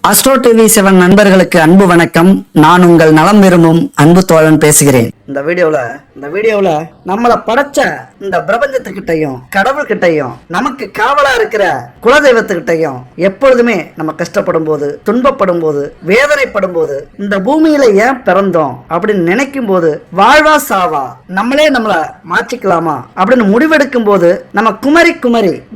Astro TV 7 நண்பர்களுக்கு அன்பு வணக்கம். நான் உங்கள் நலம் விரும்பும் அன்பு தோழன் பேசுகிறேன். இந்த வீடியோல நம்மளை படைச்ச இந்த பிரபஞ்சத்துக்கிட்டையும் கடவுள்கிட்டையும் நமக்கு காவலா இருக்கிற குலதெய்வத்துக்கிட்டையும் எப்பொழுதுமே நம்ம கஷ்டப்படும் போது, துன்பப்படும் போது, வேதனைப்படும் போது, இந்த பூமியில ஏன் பிறந்தோம் அப்படின்னு நினைக்கும் போது, வாழ்வா சாவா நம்மளே நம்மளை மாற்றிக்கலாமா அப்படின்னு முடிவெடுக்கும் போது நம்ம குமரி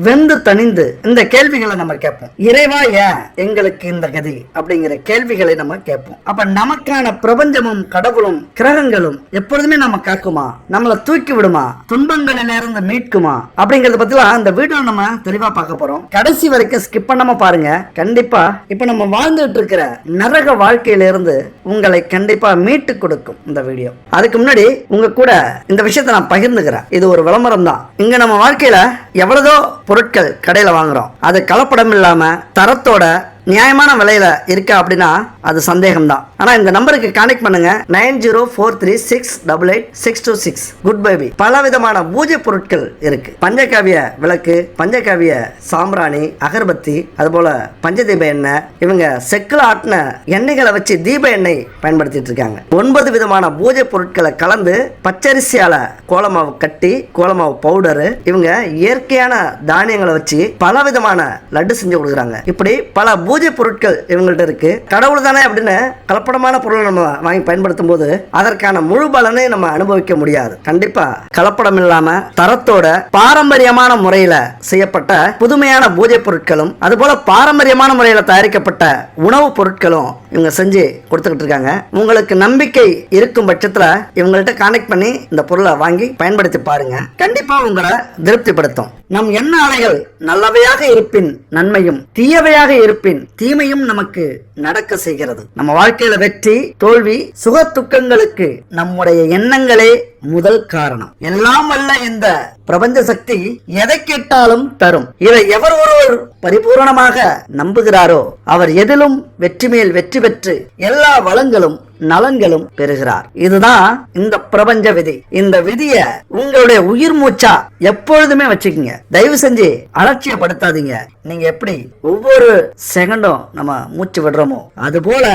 வெந்து தணிந்து இந்த கேள்விகளை நம்ம கேட்போம். இறைவா ஏன் எங்களுக்கு இந்த கதி அப்படிங்கிற கேள்விகளை நம்ம கேட்போம். அப்ப நமக்கான பிரபஞ்சமும் கடவுளும் கிரகங்களும் எப்பொழுதுமே நம்ம காக்குமா, நம்மளை தூக்கி விடுமா, துன்பங்களில இருந்து மீட்குமா அப்படிங்கறத பத்திலாம் இந்த வீடியோ நம்ம தெளிவா பார்க்க போறோம். கடைசி வரைக்கும் ஸ்கிப் பண்ணாம பாருங்க. கண்டிப்பா இப்ப நம்ம வாழ்ந்துட்டு இருக்கிற நரக வாழ்க்கையில இருந்து உங்களை கண்டிப்பா மீட்டு கொடுக்கும் இந்த வீடியோ. அதுக்கு முன்னாடி உங்க கூட இந்த விஷயத்தை நான் பகிர்ந்துக்கிறேன். இது ஒரு விளம்பரம் தான். இங்க நம்ம வாழ்க்கையில எவ்வளவோ பொருட்கள் கடையில வாங்குறோம். அது கலப்படம் இல்லாம தரத்தோட நியாயமான விலையில இருக்கா அப்படின்னா அது சந்தேகம் தான். ஆனா இந்த நம்பருக்கு கான்டெக்ட் பண்ணுங்க. 9043688626. Good baby. பல விதமான பூஜை பொருட்கள் இருக்கு. பஞ்சகாவிய விளக்கு, பஞ்சகாவிய சாம்பிராணி, அகர்பத்தி, அதுபோல பஞ்சதீப எண்ணெய், இவங்க செக்குல ஆட்டின எண்ணெய்களை வச்சு தீப எண்ணெய் பயன்படுத்திட்டு இருக்காங்க. 9 விதமான பூஜை பொருட்களை கலந்து பச்சரிசியால கோலமாவு கட்டி, கோலமாவு பவுடரு, இவங்க இயற்கையான தானியங்களை வச்சு பல விதமான லட்டு செஞ்சு கொடுக்குறாங்க. இப்படி பல பூஜை பொருட்கள் இவங்கள்ட்ட இருக்கு. கடவுள் தானே அப்படின்னு கலப்படமான பொருளை நம்ம வாங்கி பயன்படுத்தும் போது அதற்கான முழு பலனை நம்ம அனுபவிக்க முடியாது. கண்டிப்பா கலப்படம் இல்லாம தரத்தோட பாரம்பரியமான முறையில செய்யப்பட்ட புதுமையான பூஜை பொருட்களும், அதுபோல பாரம்பரியமான முறையில தயாரிக்கப்பட்ட உணவுப் பொருட்களும் இவங்க செஞ்சு கொடுத்துக்கிட்டு இருக்காங்க. உங்களுக்கு நம்பிக்கை இருக்கும் பட்சத்துல இவங்கள்ட்ட கான்டெக்ட் பண்ணி இந்த பொருளை வாங்கி பயன்படுத்தி பாருங்க. கண்டிப்பா உங்களை திருப்திப்படுத்தும். நம் எண்ண அலைகள் நல்லவையாக இருப்பின் நன்மையும், தீயவையாக இருப்பின் தீமையும் நமக்கு நடக்க செய்கிறது. நம்ம வாழ்க்கையில வெற்றி, தோல்வி, சுக துக்கங்களுக்கு நம்முடைய எண்ணங்களே முதல் காரணம். எல்லாம் வல்ல இந்த பிரபஞ்ச சக்தி எதை கேட்டாலும் தரும். இதை எவர் ஒருவர் பரிபூரணமாக நம்புகிறாரோ அவர் எதிலும் வெற்றி மேல் வெற்றி பெற்று எல்லா வளங்களும் நலன்களும் பெறுகிறார். இதுதான் இந்த பிரபஞ்ச விதி. இந்த விதிய உங்களுடைய உயிர் மூச்சா எப்பொழுதுமே வச்சுக்கீங்க. தயவு செஞ்சு அலட்சியப்படுத்தாதீங்க. நீங்க எப்படி ஒவ்வொரு செகண்டும் நம்ம மூச்சு விடுறோமோ அதுபோல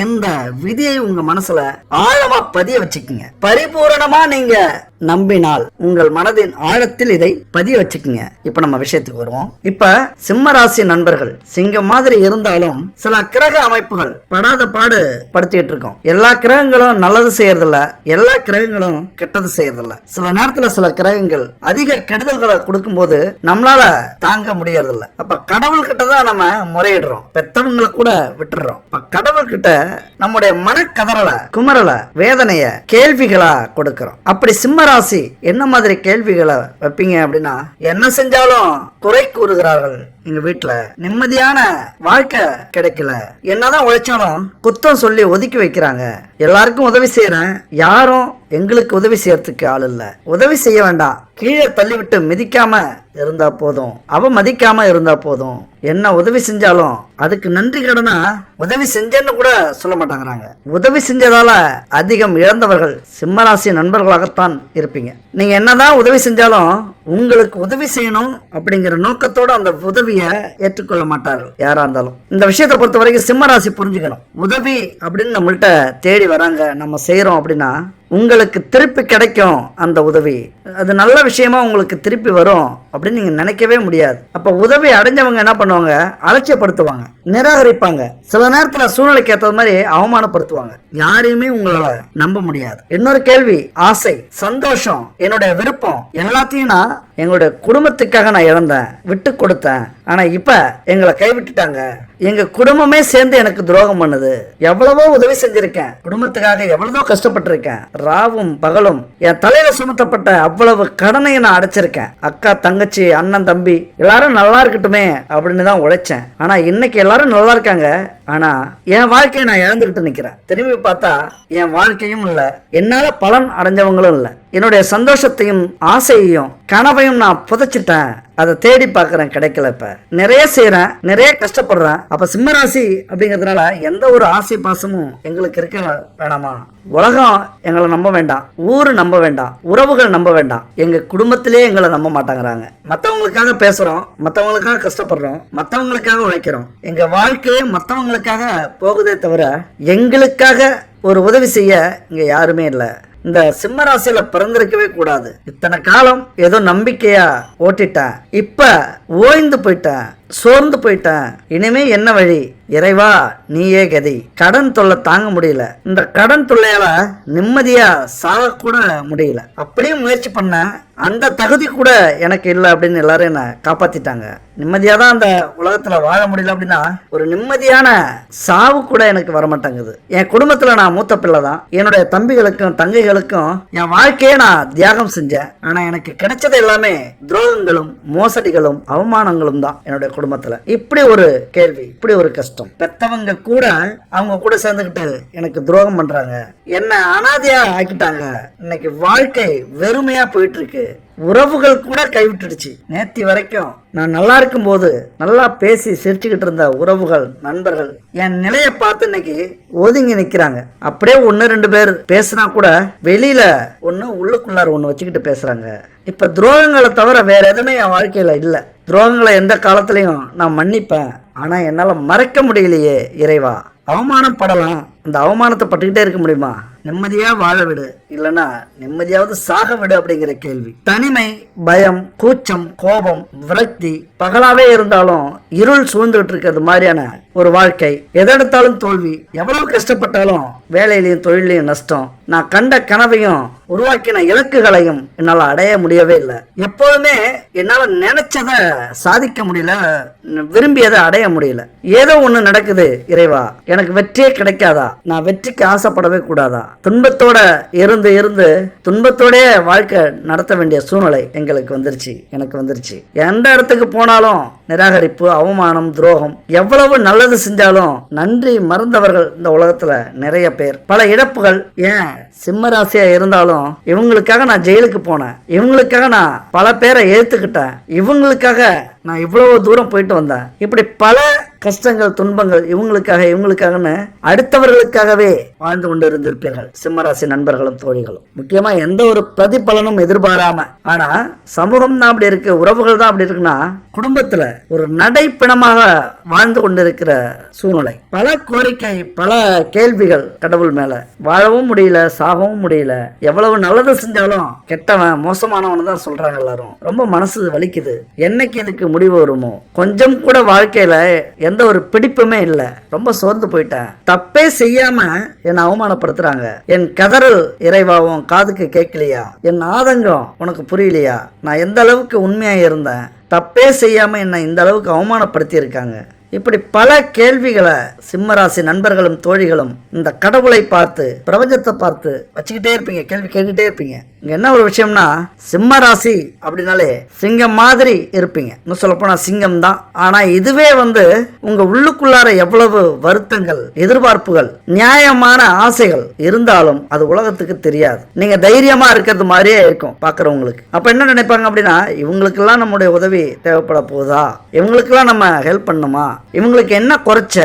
இந்த விதியை உங்க மனசுல ஆழமா பதிய வச்சுக்கீங்க. பரிபூரணமா நீங்க நம்பினால் உங்கள் மனதின் ஆழத்தில் இதை பதிய வச்சுக்கீங்க. இப்ப நம்ம விஷயத்துக்கு வருவோம். இப்ப சிம்ம ராசி நண்பர்கள் சிங்கம் மாதிரி இருந்தாலும் சில கிரக அமைப்புகள் படாத பாடு படுத்திட்டு இருக்கோம். எல்லா கிரகங்களும் நல்லது செய்யறதில்ல, எல்லா கிரகங்களும் கெட்டது செய்யறதில்ல. சில நேரத்துல சில கிரகங்கள் அதிக கெடுதல்களை கொடுக்கும் போது நம்மளால தாங்க முடியறதில்ல. அப்ப கடவுள் கிட்டதான் நம்ம முறையிடுறோம், பெத்தவங்களை கூட விட்டுறோம். கடவுள் கிட்ட நம்முடைய மனக்கதறல, குமரல, வேதனைய கேள்விகளா கொடுக்கிறோம். அப்படி சிம்ம ராசி என்ன மாதிரி கேள்விகளை வைப்பீங்க அப்படின்னா, என்ன செஞ்சாலும் குறை கூறுகிறார்கள், எங்க வீட்டுல நிம்மதியான வாழ்க்கை கிடைக்கல, என்னதான் உழைச்சாலும் குத்தம் சொல்லி ஒதுக்கி வைக்கிறாங்க, எல்லாருக்கும் உதவி செய்யறேன், யாரும் எங்களுக்கு உதவி செய்யறதுக்கு ஆள் இல்ல, உதவி செய்ய வேண்டாம், கீழே தள்ளிவிட்டு மிதிக்காம இருந்தா போதும், அவமதிக்காம இருந்தா போதும், என்ன உதவி செஞ்சாலும் அதுக்கு நன்றி கடனா உதவி செஞ்சேன்னு கூட சொல்ல மாட்டாங்கிறாங்க. உதவி செஞ்சதால அதிகம் இழந்தவர்கள் சிம்மராசி நண்பர்களாகத்தான் இருப்பீங்க. நீங்க என்னதான் உதவி செஞ்சாலும் உங்களுக்கு உதவி செய்யணும் அப்படிங்கிற நோக்கத்தோட அந்த உதவியை ஏற்றுக்கொள்ள மாட்டார்கள் யாரா இருந்தாலும். இந்த விஷயத்தை பொறுத்த வரைக்கும் சிம்மராசி புரிஞ்சுக்கணும். உதவி அப்படின்னு நம்மள்ட்ட தேடி வராங்க, நம்ம செய்யறோம் அப்படின்னா உங்களுக்கு திருப்பி கிடைக்கும் அந்த உதவி. அது நல்ல விஷயமா உங்களுக்கு திருப்பி வரும் அப்படின்னு நீங்க நினைக்கவே முடியாது. அப்ப உதவி அடைஞ்சவங்க என்ன பண்ணுவாங்க, அலட்சியப்படுத்துவாங்க, நிராகரிப்பாங்க, சில நேரத்துல சூழ்நிலைக்கு ஏற்ற மாதிரி அவமானப்படுத்துவாங்க. யாரையுமே உங்களால நம்ப முடியாது. இன்னொரு கேள்வி, ஆசை, சந்தோஷம், என்னுடைய விருப்பம் எல்லாத்தையும் நான் எங்களுடைய குடும்பத்துக்காக நான் இழந்தேன், விட்டு கொடுத்தேன், ஆனா இப்ப எங்களை கைவிட்டுட்டாங்க, எங்க குடும்பமே சேர்ந்து எனக்கு துரோகம் பண்ணுது, எவ்வளவோ உதவி செஞ்சிருக்கேன், குடும்பத்துக்காக எவ்வளவோ கஷ்டப்பட்டிருக்கேன், ராவும் பகலும் என் தலையில சுமத்தப்பட்ட அவ்வளவு கடனையை நான் அடைச்சிருக்கேன், அக்கா தங்கச்சி அண்ணன் தம்பி எல்லாரும் நல்லா இருக்கட்டுமே அப்படின்னு தான் உழைச்சேன், ஆனா இன்னைக்கு எல்லாரும் நல்லா இருக்காங்க, ஆனா என் வாழ்க்கையை நான் இழந்துகிட்டு நிக்கிறேன், திரும்பி பார்த்தா என் வாழ்க்கையும் இல்ல, என்னால பலன் அடைஞ்சவங்களும் இல்ல, என்னுடைய சந்தோஷத்தையும் ஆசையையும் கனவையும் நான் புதைச்சிட்டேன், அதை தேடி பார்க்கறேன், கிடைக்கல, இப்ப நிறைய செய்யறேன், நிறைய கஷ்டப்படுறேன். அப்ப சிம்மராசி அப்படிங்கிறதுனால எந்த ஒரு ஆசை பாசமும் எங்களுக்கு இருக்க வேணாமா? உலகம் எங்களை நம்ப வேண்டாம், ஊரு நம்ப வேண்டாம், உறவுகள் நம்ப வேண்டாம், எங்க குடும்பத்திலே எங்களை நம்ப மாட்டாங்கிறாங்க. மத்தவங்களுக்காக பேசுறோம், மத்தவங்களுக்காக கஷ்டப்படுறோம், மத்தவங்களுக்காக உழைக்கிறோம், எங்க வாழ்க்கையை மத்தவங்களுக்கு மற்றவங்களுக்காக போகுதே தவிர எங்களுக்காக ஒரு உதவி செய்ய இங்க யாருமே இல்லை. இந்த சிம்ம ராசியில பிறந்திருக்கவே கூடாது. இத்தனை காலம் ஏதோ நம்பிக்கையா ஓட்டிட்டேன், இப்ப ஓய்ந்து போயிட்டேன், சோர்ந்து போயிட்டேன். இனிமே என்ன வழி? இறைவா நீயே கதி. கடன் தொல்லை தாங்க முடியல. இந்த கடன் தொல்லையால நிம்மதியா சாக கூட முடியல. அப்படியே முயற்சி பண்ண அந்த தகுதி கூட எனக்கு இல்லை அப்படின்னு எல்லாரும் என்ன காப்பாத்திட்டாங்க. நிம்மதியா தான் அந்த உலகத்துல வாழ முடியல அப்படின்னா ஒரு நிம்மதியான சாவு கூட எனக்கு வரமாட்டேங்குது. என் குடும்பத்துல நான் மூத்த பிள்ளை தான். என்னுடைய தம்பிகளுக்கும் தங்கைகளுக்கும் என் வாழ்க்கையை நான் தியாகம் செஞ்சேன். ஆனா எனக்கு கிடைச்சது எல்லாமே துரோகங்களும் மோசடிகளும் அவமானங்களும் தான். என்னுடைய குடும்பத்துல இப்படி ஒரு கேள்வி, இப்படி ஒரு கஷ்டம். பெத்தவங்க கூட அவங்க கூட சேர்ந்துக்கிட்டு எனக்கு துரோகம் பண்றாங்க, என்ன அனாதையா ஆக்கிட்டாங்க. இன்னைக்கு வாழ்க்கை வெறுமையா போயிட்டு இருக்கு. உறவுகள் கூட கைவிட்டுடுச்சு. நேத்தி வரைக்கும் நான் நல்லா இருக்கும் போது நல்லா பேசி சிரிச்சுக்கிட்டு இருந்த உறவுகள் நண்பர்கள் என் நிலையை பார்த்து இன்னைக்கு ஒதுங்கி நிக்கிறாங்க. அப்படியே 1-2 பேர் பேசினா கூட வெளியில ஒண்ணு உள்ளுக்குள்ளார ஒண்ணு வச்சுக்கிட்டு பேசுறாங்க. இப்ப துரோகங்களை தவிர வேற எதுவுமே என் வாழ்க்கையில இல்ல. துரோகங்களை எந்த காலத்திலையும் நான் மன்னிப்பேன், ஆனா என்னால மறைக்க முடியலையே இறைவா. அவமானம் படலாம், அந்த அவமானத்தை பட்டுக்கிட்டே இருக்க முடியுமா? நிம்மதியா வாழ விடு, இல்லைன்னா நிம்மதியாவது சாக விடு அப்படிங்கிற கேள்வி. தனிமை, பயம், கூச்சம், கோபம், விரக்தி பகலாவே இருந்தாலும் இருள் சூழ்ந்துகிட்டு இருக்கிறது மாதிரியான ஒரு வாழ்க்கை. எதெடுத்தாலும் தோல்வி, எவ்வளவு கஷ்டப்பட்டாலும் வேலையிலையும் தொழிலையும் நஷ்டம். நான் கண்ட கனவையும் உருவாக்கின இலக்குகளையும் என்னால அடைய முடியவே இல்லை. எப்போதுமே என்னால நினைச்சத சாதிக்க முடியல, விரும்பியதை அடைய முடியல. ஏதோ ஒண்ணு நடக்குது இறைவா, எனக்கு வெற்றியே கிடைக்காதா? நான் வெற்றிக்கு ஆசைப்படவே கூடாதா? துன்பத்தோட இருந்து இருந்து துன்பத்தோடே வாழ்க்கை நடத்த வேண்டிய சூழ்நிலை எங்களுக்கு வந்துருச்சு, எனக்கு வந்துருச்சு. எந்த இடத்துக்கு போனாலும் நிராகரிப்பு, அவமானம், துரோகம். எவ்வளவு நல்லது செஞ்சாலும் நன்றி மறந்தவர்கள் இந்த உலகத்துல நிறைய பேர். பல இழப்புகள். ஏன் சிம்ம ராசியா இருந்தாலும் இவங்களுக்காக நான் ஜெயிலுக்கு போனேன், இவங்களுக்காக நான் பல பேரை ஏத்துக்கிட்டேன், இவங்களுக்காக நான் இவ்வளவு தூரம் போயிட்டு வந்தேன். இப்படி பல கஷ்டங்கள், துன்பங்கள் இவங்களுக்காகன்னு அடுத்தவர்களுக்காகவே வாழ்ந்து கொண்டு இருந்திருப்பீர்கள் சிம்மராசி நண்பர்களும் தோழிகளும். முக்கியமா எந்த ஒரு பிரதிபலனும் எதிர்பாராம. ஆனா சமூகம் தான் அப்படி இருக்கு, உறவுகள் தான் அப்படி இருக்குன்னா குடும்பத்துல ஒரு நடைப்பிணமாக வாழ்ந்து கொண்டிருக்கிற சூழ்நிலை. பல கோரிக்கை, பல கேள்விகள் கடவுள் மேல. வாழவும் முடியல, சாகவும் முடியல. எவ்வளவு நல்லது செஞ்சாலும் கெட்டவன், மோசமானவன் தான் சொல்றாங்க எல்லாரும். ரொம்ப மனசு வலிக்குது. என்னைக்கு இதுக்கு முடிவு வருமோ? கொஞ்சம் கூட வாழ்க்கையில எந்த ஒரு பிடிப்புமே இல்ல. ரொம்ப சோர்ந்து போயிட்டேன். தப்பே செய்யாம என்னை அவமானப்படுத்துறாங்க. என் கதறல் இறைவாவும் காதுக்கு கேட்கலையா? என் ஆதங்கம் உனக்கு புரியலையா? நான் எந்த அளவுக்கு உண்மையா இருந்தேன்? தப்பே செய்யாம என்னை இந்த அளவுக்கு அவமானப்படுத்தி இருக்காங்க. இப்படி பல கேள்விகளை சிம்மராசி நண்பர்களும் தோழிகளும் இந்த கடவுளை பார்த்து, பிரபஞ்சத்தை பார்த்து வச்சுக்கிட்டே இருப்பீங்க, கேள்வி கேட்டுக்கிட்டே இருப்பீங்க. இங்க என்ன ஒரு விஷயம்னா, சிம்ம ராசி அப்படின்னாலே சிங்கம் மாதிரி இருப்பீங்க. இன்னும் சொல்ல போனா சிங்கம் தான். ஆனா இதுவே உங்க உள்ளுக்குள்ளார எவ்வளவு வருத்தங்கள், எதிர்பார்ப்புகள், நியாயமான ஆசைகள் இருந்தாலும் அது உலகத்துக்கு தெரியாது. நீங்க தைரியமா இருக்கிறது மாதிரியே இருக்கும் பாக்குறவங்களுக்கு. அப்ப என்ன நினைப்பாங்க அப்படின்னா, இவங்களுக்கெல்லாம் நம்முடைய உதவி தேவைப்பட போகுதா? இவங்களுக்கெல்லாம் நம்ம ஹெல்ப் பண்ணுமா? இவங்களுக்கு என்ன குறைச்ச?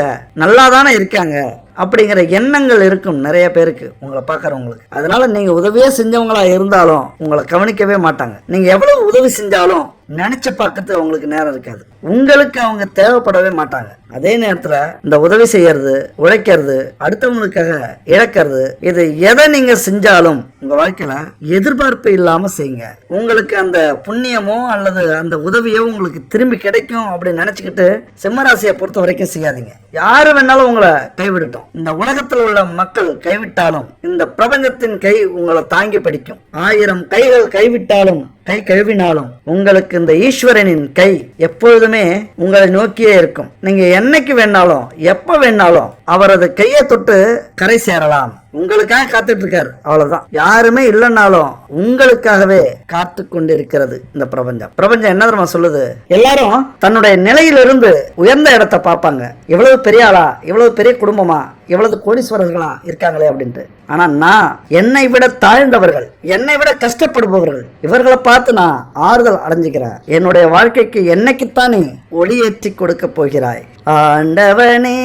நல்லா தானே இருக்காங்க அப்படிங்கிற எண்ணங்கள் இருக்கும் நிறைய பேருக்கு, உங்களை பார்க்கறவங்களுக்கு. அதனால நீங்க உதவியே செஞ்சவங்களா இருந்தாலும் உங்களை கவனிக்கவே மாட்டாங்க. நீங்க எவ்வளவு உதவி செஞ்சாலும் நினைச்ச பார்க்கறது அவங்களுக்கு நேரம் இருக்காது. உங்களுக்கு அவங்க தேவைப்படவே மாட்டாங்க. அதே நேரத்துல இந்த உதவி செய்யறது, உழைக்கிறது, அடுத்தவங்களுக்காக இழக்கிறது, இது எதை நீங்க செஞ்சாலும் உங்க வாழ்க்கையில எதிர்பார்ப்பு இல்லாம செய்யுங்க. உங்களுக்கு அந்த புண்ணியமோ அல்லது அந்த உதவியோ உங்களுக்கு திரும்பி கிடைக்கும் அப்படின்னு நினைச்சுக்கிட்டு சிம்மராசியை பொறுத்த வரைக்கும் செய்யாதீங்க. யாரு வேணாலும் உங்களை கைவிடட்டும். இந்த உலகத்தில் உள்ள மக்கள் கைவிட்டாலும் இந்த பிரபஞ்சத்தின் கை உங்களை தாங்கி பிடிக்கும். 1000 கைகள் கைவிட்டாலும், கை கழுவினாலும் உங்களுக்கு இந்த ஈஸ்வரனின் கை எப்பொழுதுமே உங்களை நோக்கியே இருக்கும். நீங்க என்னைக்கு வேணாலும், எப்ப வேணாலும் அவரது கையை தொட்டு கரை சேரலாம். உங்களுக்காக காத்துட்டு இருக்காரு, அவ்வளவுதான். யாருமே இல்லைன்னாலும் உங்களுக்காகவே காத்து கொண்டிருக்கிறது இந்த பிரபஞ்சம். பிரபஞ்சம் என்ன தெரியுமா சொல்லுது? எல்லாரும் தன்னுடைய நிலையிலிருந்து உயர்ந்த இடத்தை பார்ப்பாங்க. எவ்வளவு பெரிய ஆளா, எவ்வளவு பெரிய குடும்பமா, எவ்வளவு கோடீஸ்வரர்களா இருக்காங்களே அப்படின்ட்டு. ஆனா நான் என்னை விட தாழ்ந்தவர்கள், என்னை விட கஷ்டப்படுபவர்கள், இவர்களை பார்த்து நான் ஆறுதல் அடைஞ்சுக்கிறேன். என்னுடைய வாழ்க்கைக்கு என்னைக்குத்தானே ஒளியேற்றி கொடுக்க போகிறாய் ஆண்டவனே,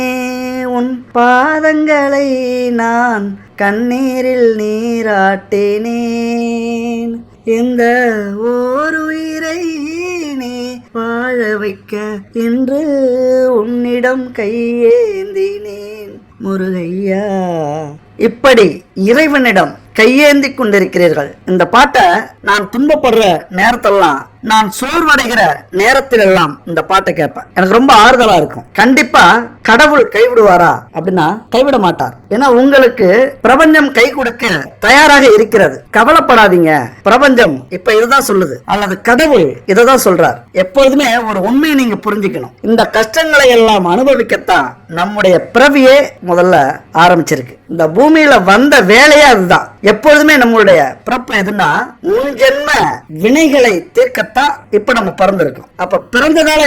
உன் பாதங்களை நான் கண்ணீரில் நீராட்டினேன். இந்த ஓர் உயிரை நீ வாழ வைக்க என்று உன்னிடம் கையேந்தினேன் முருகையா. இப்படி இறைவனிடம் கையேந்தி கொண்டிருக்கிறீர்கள். இந்த பாட்டை நான் துன்பப்படுற நேரத்தெல்லாம், நான் சோர்வடைகிற நேரத்தில் எல்லாம் இந்த பாட்டை கேட்பேன். எனக்கு ரொம்ப ஆறுதலா இருக்கும். கண்டிப்பா கடவுள் கைவிடுவாரா அப்படின்னா கைவிட மாட்டார். ஏன்னா உங்களுக்கு பிரபஞ்சம் கை கொடுக்க தயாராக இருக்கிறது. கவலைப்படாதீங்க. பிரபஞ்சம் இப்ப இதுதான் சொல்லுது, அல்லது கடவுள் இததான் சொல்றார். எப்பொழுதுமே ஒரு உண்மையை நீங்க புரிஞ்சுக்கணும். இந்த கஷ்டங்களை எல்லாம் அனுபவிக்கத்தான் நம்முடைய பிறவியே முதல்ல ஆரம்பிச்சிருக்கு. இந்த பூமியில வந்த வேலையே அதுதான். எப்பொழுதுமே நம்மளுடைய பிறப்பு எதுன்னா முன் ஜென்ம வினைகளை தீர்க்கத்தான் இப்ப நம்ம பிறந்திருக்கோம். அப்ப பிறந்ததால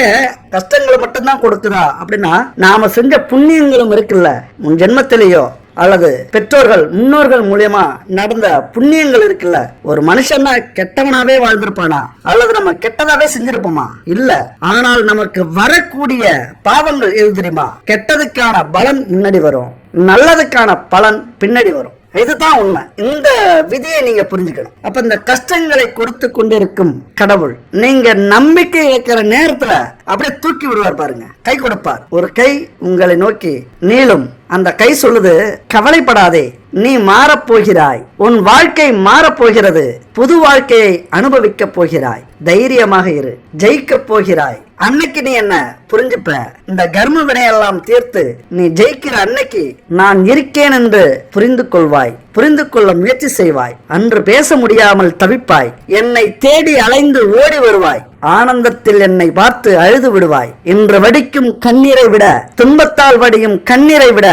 கஷ்டங்களை மட்டும்தான் கொடுக்குதா அப்படின்னா நாம செஞ்ச புண்ணியங்களும் இருக்குல்ல, முன் ஜென்மத்திலேயோ அல்லது பெற்றோர்கள் முன்னோர்கள் மூலியமா நடந்த புண்ணியங்கள் இருக்குல்ல. ஒரு மனுஷன்னா கெட்டவனாவே வாழ்ந்திருப்பானா, அல்லது நம்ம கெட்டதாவே செஞ்சிருப்போமா? இல்ல. ஆனால் நமக்கு வரக்கூடிய பாவங்கள் எது தெரியுமா? கெட்டதுக்கான பலன் முன்னாடி வரும், நல்லதுக்கான பலன் பின்னாடி வரும். இதுதான் உண்மை. இந்த விதியை நீங்க புரிஞ்சுக்கணும். அப்ப இந்த கஷ்டங்களை கொடுத்து கொண்டிருக்கும் கடவுள் நீங்க நம்பிக்கை வைக்கிற நேரத்துல அப்படியே தூக்கி விடுவார் பாருங்க. கை கொடுப்பார். ஒரு கை உங்களை நோக்கி நீளும். அந்த கை சொல்லுது, கவலைப்படாதே, நீ மாறப்போகிறாய், உன் வாழ்க்கை மாறப்போகிறது, புது வாழ்க்கையை அனுபவிக்க போகிறாய், தைரியமாக இரு, ஜெயிக்க போகிறாய். அன்னைக்கு நீ என்ன புரிஞ்சுப்ப. இந்த கர்ம வினையெல்லாம் தீர்த்து நீ ஜெயிக்கிற அன்னைக்கு நான் இருக்கேன் என்று புரிந்து கொள்வாய், புரிந்து கொள்ள முயற்சி செய்வாய். அன்று பேச முடியாமல் தவிப்பாய், என்னை தேடி அலைந்து ஓடி வருவாய், ஆனந்தத்தில் என்னை பார்த்து அழுது விடுவாய். இன்று வடிக்கும் கண்ணீரை விட, துன்பத்தால் வடியும் கண்ணீரை விட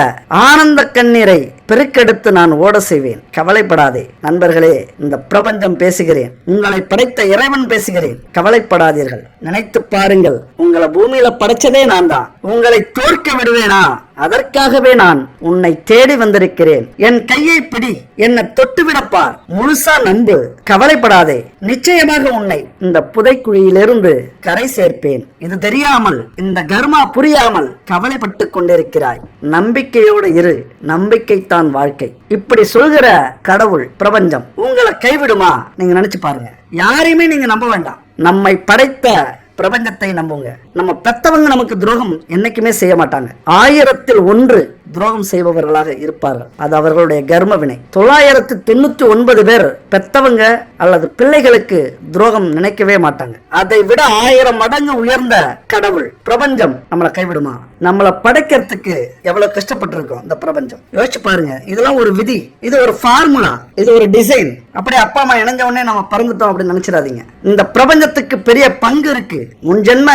ஆனந்த கண்ணீரை பெருக்கெடுத்து நான் ஓட செய்வேன். கவலைப்படாதே. நண்பர்களே, இந்த பிரபஞ்சம் பேசுகிறேன், உங்களை படைத்த இறைவன் பேசுகிறேன். கவலைப்படாதீர்கள். நினைத்து பாருங்கள், உங்களை பூமியில படைச்சதே நான் தான். உங்களை தோற்க விடுவேனா? அதற்காகவே நான் உன்னை தேடி வந்திருக்கிறேன். என் கையை பிடி, என்னை தொட்டு விடப்பார், முழுசா நம்பு, கவலைப்படாதே. நிச்சயமாக உன்னை இந்த புதைக்குழியிலிருந்து கரை சேர்ப்பேன். இது தெரியாமல், இந்த கர்மா புரியாமல் கவலைப்பட்டு கொண்டிருக்கிறாய். நம்பிக்கையோடு இரு, நம்பிக்கை தான் வாழ்க்கை. இப்படி சொல்கிற கடவுள் பிரபஞ்சம் உங்களை கைவிடுமா? நீங்க நினைச்சு பாருங்க. யாரையுமே நீங்க நம்ப வேண்டாம். நம்மை படைத்த பிரபஞ்சத்தை நம்புங்க. நம்ம பெத்தவங்க நமக்கு துரோகம் என்னைக்குமே செய்ய மாட்டாங்க. 1000-1 துரோகம் செய்பவர்களாக இருப்பார்கள். அது அவர்களுடைய கர்ம வினை. 999 பேர் பெத்தவங்க அல்லது பிள்ளைகளுக்கு துரோகம் நினைக்கவே மாட்டாங்க. அதை விட 1000 மடங்கு உயர்ந்த கடவுள் பிரபஞ்சம் நம்மளை கைவிடுமா? நம்மளை படைக்கிறதுக்கு எவ்வளவு கஷ்டப்பட்டு இருக்கோம் இந்த பிரபஞ்சம். யோசிச்சு பாருங்க. இதெல்லாம் ஒரு விதி, இது ஒரு ஃபார்முலா, இது ஒரு டிசைன். அப்படியே அப்பா அம்மா இணைஞ்ச உடனே நம்ம பறந்துட்டோம் அப்படின்னு நினைச்சிடாதீங்க. இந்த பிரபஞ்சத்துக்கு பெரிய பங்கு இருக்கு. முன் ஜென்ம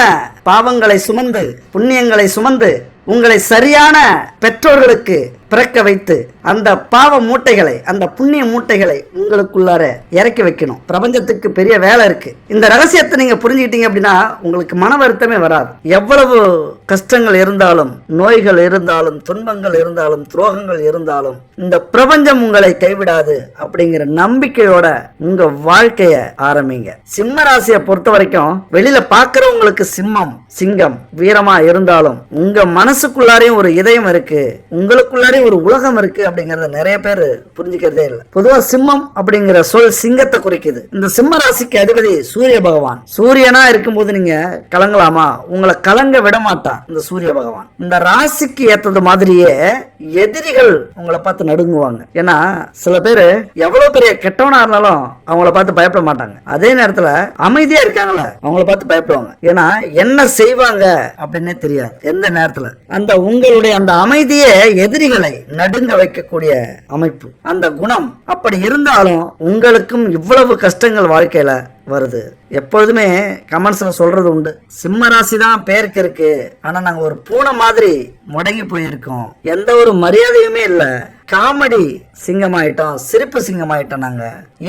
பாவங்களை சுமந்து புண்ணியங்களை சுமந்து உங்களை சரியான பெற்றோர்களுக்கு பிறக்க வைத்து அந்த பாவ மூட்டைகளை, அந்த புண்ணிய மூட்டைகளை உங்களுக்குள்ளார இறக்கி வைக்கணும். பிரபஞ்சத்துக்கு பெரிய வேலை இருக்கு. இந்த ரகசியத்தை நீங்க புரிஞ்சுக்கிட்டீங்க அப்படின்னா உங்களுக்கு மன வருத்தமே வராது. எவ்வளவு கஷ்டங்கள் இருந்தாலும், நோய்கள் இருந்தாலும், துன்பங்கள் இருந்தாலும், துரோகங்கள் இருந்தாலும் இந்த பிரபஞ்சம் உங்களை கைவிடாது அப்படிங்கிற நம்பிக்கையோட உங்க வாழ்க்கைய ஆரம்பிங்க. சிம்ம ராசியை பொறுத்த வரைக்கும் வெளியில பாக்குறவங்களுக்கு சிம்மம், சிங்கம் வீரமா இருந்தாலும் உங்க மனசுக்குள்ளாரையும் ஒரு இதயம் இருக்கு, உங்களுக்குள்ளாரையும் ஒரு உலகம் இருக்கு அப்படிங்கறத நிறைய பேர் புரிஞ்சுக்கிறதே இல்லை. பொதுவா சிம்மம் அப்படிங்கிற சொல் சிங்கத்தை குறிக்குது. இந்த சிம்ம ராசிக்கு அதிபதி சூரிய பகவான். சூரியனா இருக்கும்போது நீங்க கலங்கலாமா? உங்களை கலங்க விட மாட்டான் இந்த சூரிய பகவான். இந்த ராசிக்கு ஏத்தது மாதிரியே எதிரிகள் உங்களை பார்த்து நடுங்குவாங்க. ஏன்னா சில பேரு எவ்வளவு பெரிய கெட்டவனா இருந்தாலும் அவங்கள பார்த்து பயப்பட மாட்டாங்க. அதே நேரத்துல அமைதியா இருக்காங்களா அவங்கள பார்த்து பயப்படுவாங்க. ஏன்னா என்ன செய்வாங்க அப்படின்னே தெரியாது எந்த நேரத்துல. அந்த உங்களுடைய அந்த அமைதியே எதிரிகளை நடுங்க வைக்கக்கூடிய அமைப்பு, அந்த குணம். அப்படி இருந்தாலும் உங்களுக்கும் இவ்வளவு கஷ்டங்கள் வாழ்க்கையில வருது. எப்பொழுதுமே கமெண்ட்ஸ்ல சொல்றது உண்டு, சிம்ம ராசி தான் பேருக்கு இருக்கு, ஆனா நாங்க ஒரு பூனை மாதிரி முடங்கி போயிருக்கோம், எந்த ஒரு மரியாதையுமே இல்ல, காமெடி சிங்கமாயிட்டோம், சிரிப்பு சிங்கமாயிட்டோம், நாங்க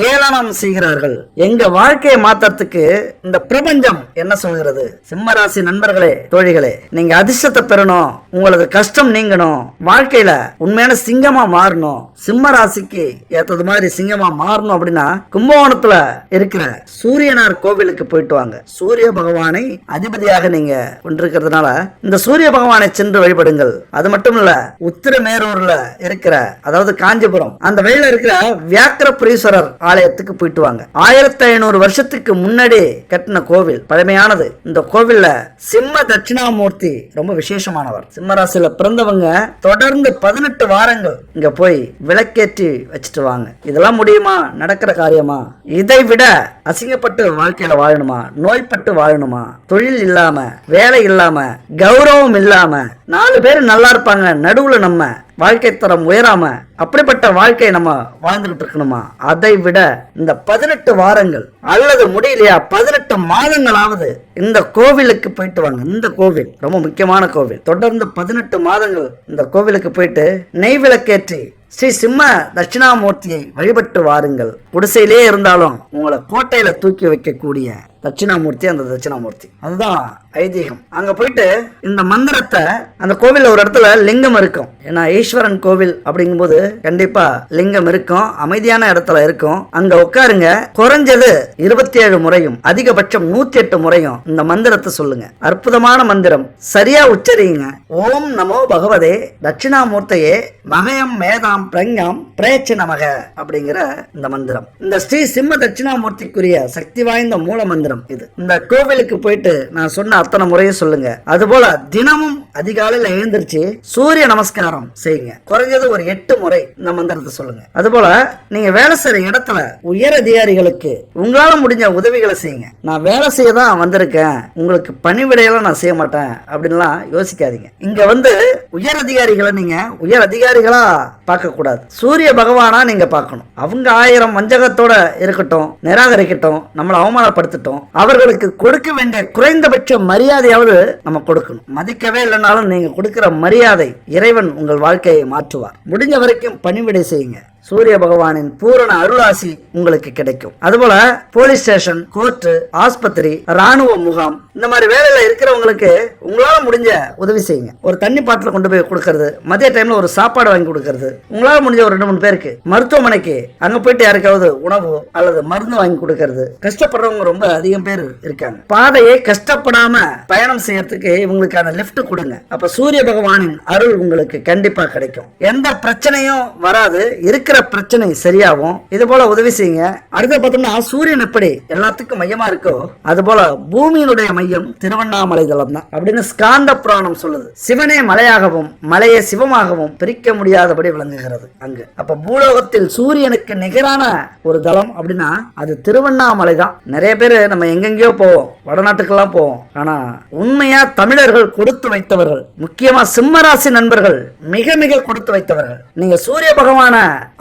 ஏளனம் செய்கிறார்கள். எங்க வாழ்க்கையை மாற்றத்துக்கு இந்த பிரபஞ்சம் என்ன சொல்கிறது? சிம்ம ராசி நண்பர்களே, தோழிகளே, நீங்க அதிர்ஷ்டத்தை பெறணும், உங்களது கஷ்டம் நீங்கணும், வாழ்க்கையில உண்மையான சிங்கமா மாறணும், சிம்ம ராசிக்கு ஏத்தது மாதிரி சிங்கமா மாறணும் அப்படின்னா கும்பகோணத்துல இருக்கிற சூரியனார் கோவிலுக்கு போயிட்டு வாங்க. சூரிய பகவானை அதிபதியாக நீங்க கொண்டிருக்கிறதுனால இந்த சூரிய பகவானை சென்று வழிபடுங்கள். அது மட்டும் இல்ல, உத்திரமேரூர்ல இருக்கிற, அதாவது காஞ்சிபுரம் அந்த வழியில இருக்கிற வியாக்கிரபுரீஸ்வரர் ஆலயத்துக்கு போயிட்டு வாங்க. 1500 வருஷத்துக்கு முன்னாடி கட்டின கோவில், பழமையானது. இந்த கோவில்ல சிம்ம தட்சிணாமூர்த்தி ரொம்ப விசேஷமானவர். சிம்மராசியில பிறந்தவங்க தொடர்ந்து 18 வாரங்கள் இங்க போய் விளக்கேற்றி வச்சுட்டு வாங்க. இதெல்லாம் முடியுமா? நடக்கிற காரியமா? இதை விட அசிங்கப்பட்டு வாழ்க்கையில வாழணுமா? நோய்பட்டு வாழணுமா? தொழில் இல்லாம, வேலை இல்லாம, கௌரவம் இல்லாம, 4 பேர் நல்லா இருப்பாங்க, நடுவுல நம்ம வாழ்க்கை தரம் உயராம அப்படிப்பட்ட வாழ்க்கையை நம்ம வாழ்ந்துகிட்டு இருக்கணுமா? அதை விட இந்த 18 வாரங்கள் அல்லது முடியலையா 18 மாதங்களாவது இந்த கோவிலுக்கு போயிட்டு வாங்க. இந்த கோவில் ரொம்ப முக்கியமான கோவில். தொடர்ந்து 18 மாதங்கள் இந்த கோவிலுக்கு போயிட்டு நெய் விளக்கேற்றி ஸ்ரீ சிம்ம தட்சிணாமூர்த்தியை வழிபட்டு வாருங்கள். குடிசையிலே இருந்தாலும் உங்களை கோட்டையில தூக்கி வைக்கக்கூடிய தட்சிணாமூர்த்தி அந்த தட்சிணாமூர்த்தி. அதுதான் ஐதீகம். அங்க போயிட்டு இந்த மந்திரத்தை, அந்த கோவில்ல ஒரு இடத்துல லிங்கம் இருக்கும். ஏன்னா ஈஸ்வரன் கோவில் அப்படிங்கும்போது கண்டிப்பா லிங்கம் இருக்கும், அமைதியான இடத்துல இருக்கும். அங்க உட்காருங்க. குறைஞ்சது 27 முறையும் அதிகபட்சம் 108 முறையும் இந்த மந்திரத்தை சொல்லுங்க. அற்புதமான மந்திரம். சரியா உச்சரிங்க. ஓம் நமோ பகவதே தட்சிணாமூர்த்தியே மகயம் மேதாம் பிரங்காம் பிரேச்ச நமக அப்படிங்கிற இந்த மந்திரம். இந்த ஸ்ரீ சிம்ம தட்சிணாமூர்த்திக்குரிய சக்தி வாய்ந்த மூல மந்திரம் இது. இந்த கோவிலுக்கு போயிட்டு நான் சொன்ன அத்தனை முறையும் சொல்லுங்க. அதுபோல தினமும் அதிகாலையில் எழுந்திருச்சு சூரிய நமஸ்காரம் செய்யுங்க. குறைஞ்சது ஒரு 8 முறை இந்த மந்திரத்தை சொல்லுங்க. அதுபோல நீங்க வேலை செய்யற இடத்துல உயர் அதிகாரிகளுக்கு உங்களால முடிஞ்ச உதவிகளை செய்யுங்க. நான் வேலை செய்ய தான் வந்திருக்கேன், உங்களுக்கு பணிவிடையெல்லாம் நான் செய்ய மாட்டேன் அப்படின்லாம் யோசிக்காதீங்க. இங்க வந்து உயர் அதிகாரிகளை நீங்க உயர் அதிகாரிகளா பார்க்க கூடாது, சூரிய பகவானா நீங்க பார்க்கணும். அவங்க 1000 வஞ்சகத்தோட இருக்கட்டும், நிராகரிக்கட்டும், நம்மளை அவமானப்படுத்தட்டும், அவர்களுக்கு கொடுக்க வேண்டிய குறைந்தபட்ச மரியாதையாவது நம்ம கொடுக்கணும். மதிக்கவே இல்லைனாலும் நீங்க கொடுக்கிற மரியாதை இறைவன் உங்கள் வாழ்க்கையை மாற்றுவார். முடிஞ்ச வரைக்கும் பணிவிடை செய்யுங்க. சூரிய பகவானின் பூரண அருளாசி உங்களுக்கு கிடைக்கும். அதுபோல போலீஸ் ஸ்டேஷன், கோர்ட்டு, ஆஸ்பத்திரி, ராணுவ முகாம், இந்த மாதிரி வேலையில இருக்கிறவங்களுக்கு உங்களால முடிஞ்ச உதவி செய்யுங்க. ஒரு தண்ணி பாட்டில் கொண்டு போய் கொடுக்கறது, மதிய டைம்ல ஒரு சாப்பாடு வாங்கி கொடுக்கறது, உங்களால முடிஞ்ச ஒரு 2-3 பேருக்கு மருத்துவமனைக்கு அங்க போயிட்டு யாருக்காவது உணவு அல்லது மருந்து வாங்கி கொடுக்கறது. கஷ்டப்படுறவங்க ரொம்ப அதிகம் பேர் இருக்காங்க. பாதையை கஷ்டப்படாம பயணம் செய்யறதுக்கு இவங்களுக்கான லிஃப்ட் கொடுங்க. அப்ப சூரிய பகவானின் அருள் உங்களுக்கு கண்டிப்பா கிடைக்கும். எந்த பிரச்சனையும் வராது, இருக்கிற பிரச்சனை சரியாகும். இது போல உதவி செய்யுங்க. அடுத்த பார்த்தோம்னா, சூரியன் எப்படி எல்லாத்துக்கும் மையமா இருக்கோ அது போல பூமியினுடைய மையம் திருவண்ணாமலை தலம் தான் அப்படின்னு ஸ்காந்த புராணம் சொல்லுது. சிவனே மலையாகவும் மலையை சிவமாகவும் பிரிக்க முடியாதபடி விளங்குகிறது அங்கு. அப்ப பூலோகத்தில் சூரியனுக்கு நிகரான ஒரு தலம் அப்படின்னா அது திருவண்ணாமலை தான். நிறைய பேர் நம்ம எங்கெங்கயோ போவோம், வடநாட்டுக்கெல்லாம் போவோம். ஆனா உண்மையா தமிழர்கள் கொடுத்து வைத்தவர்கள், முக்கியமா சிம்மராசி நண்பர்கள் மிக மிக கொடுத்து வைத்தவர்கள். நீங்க சூரிய பகவான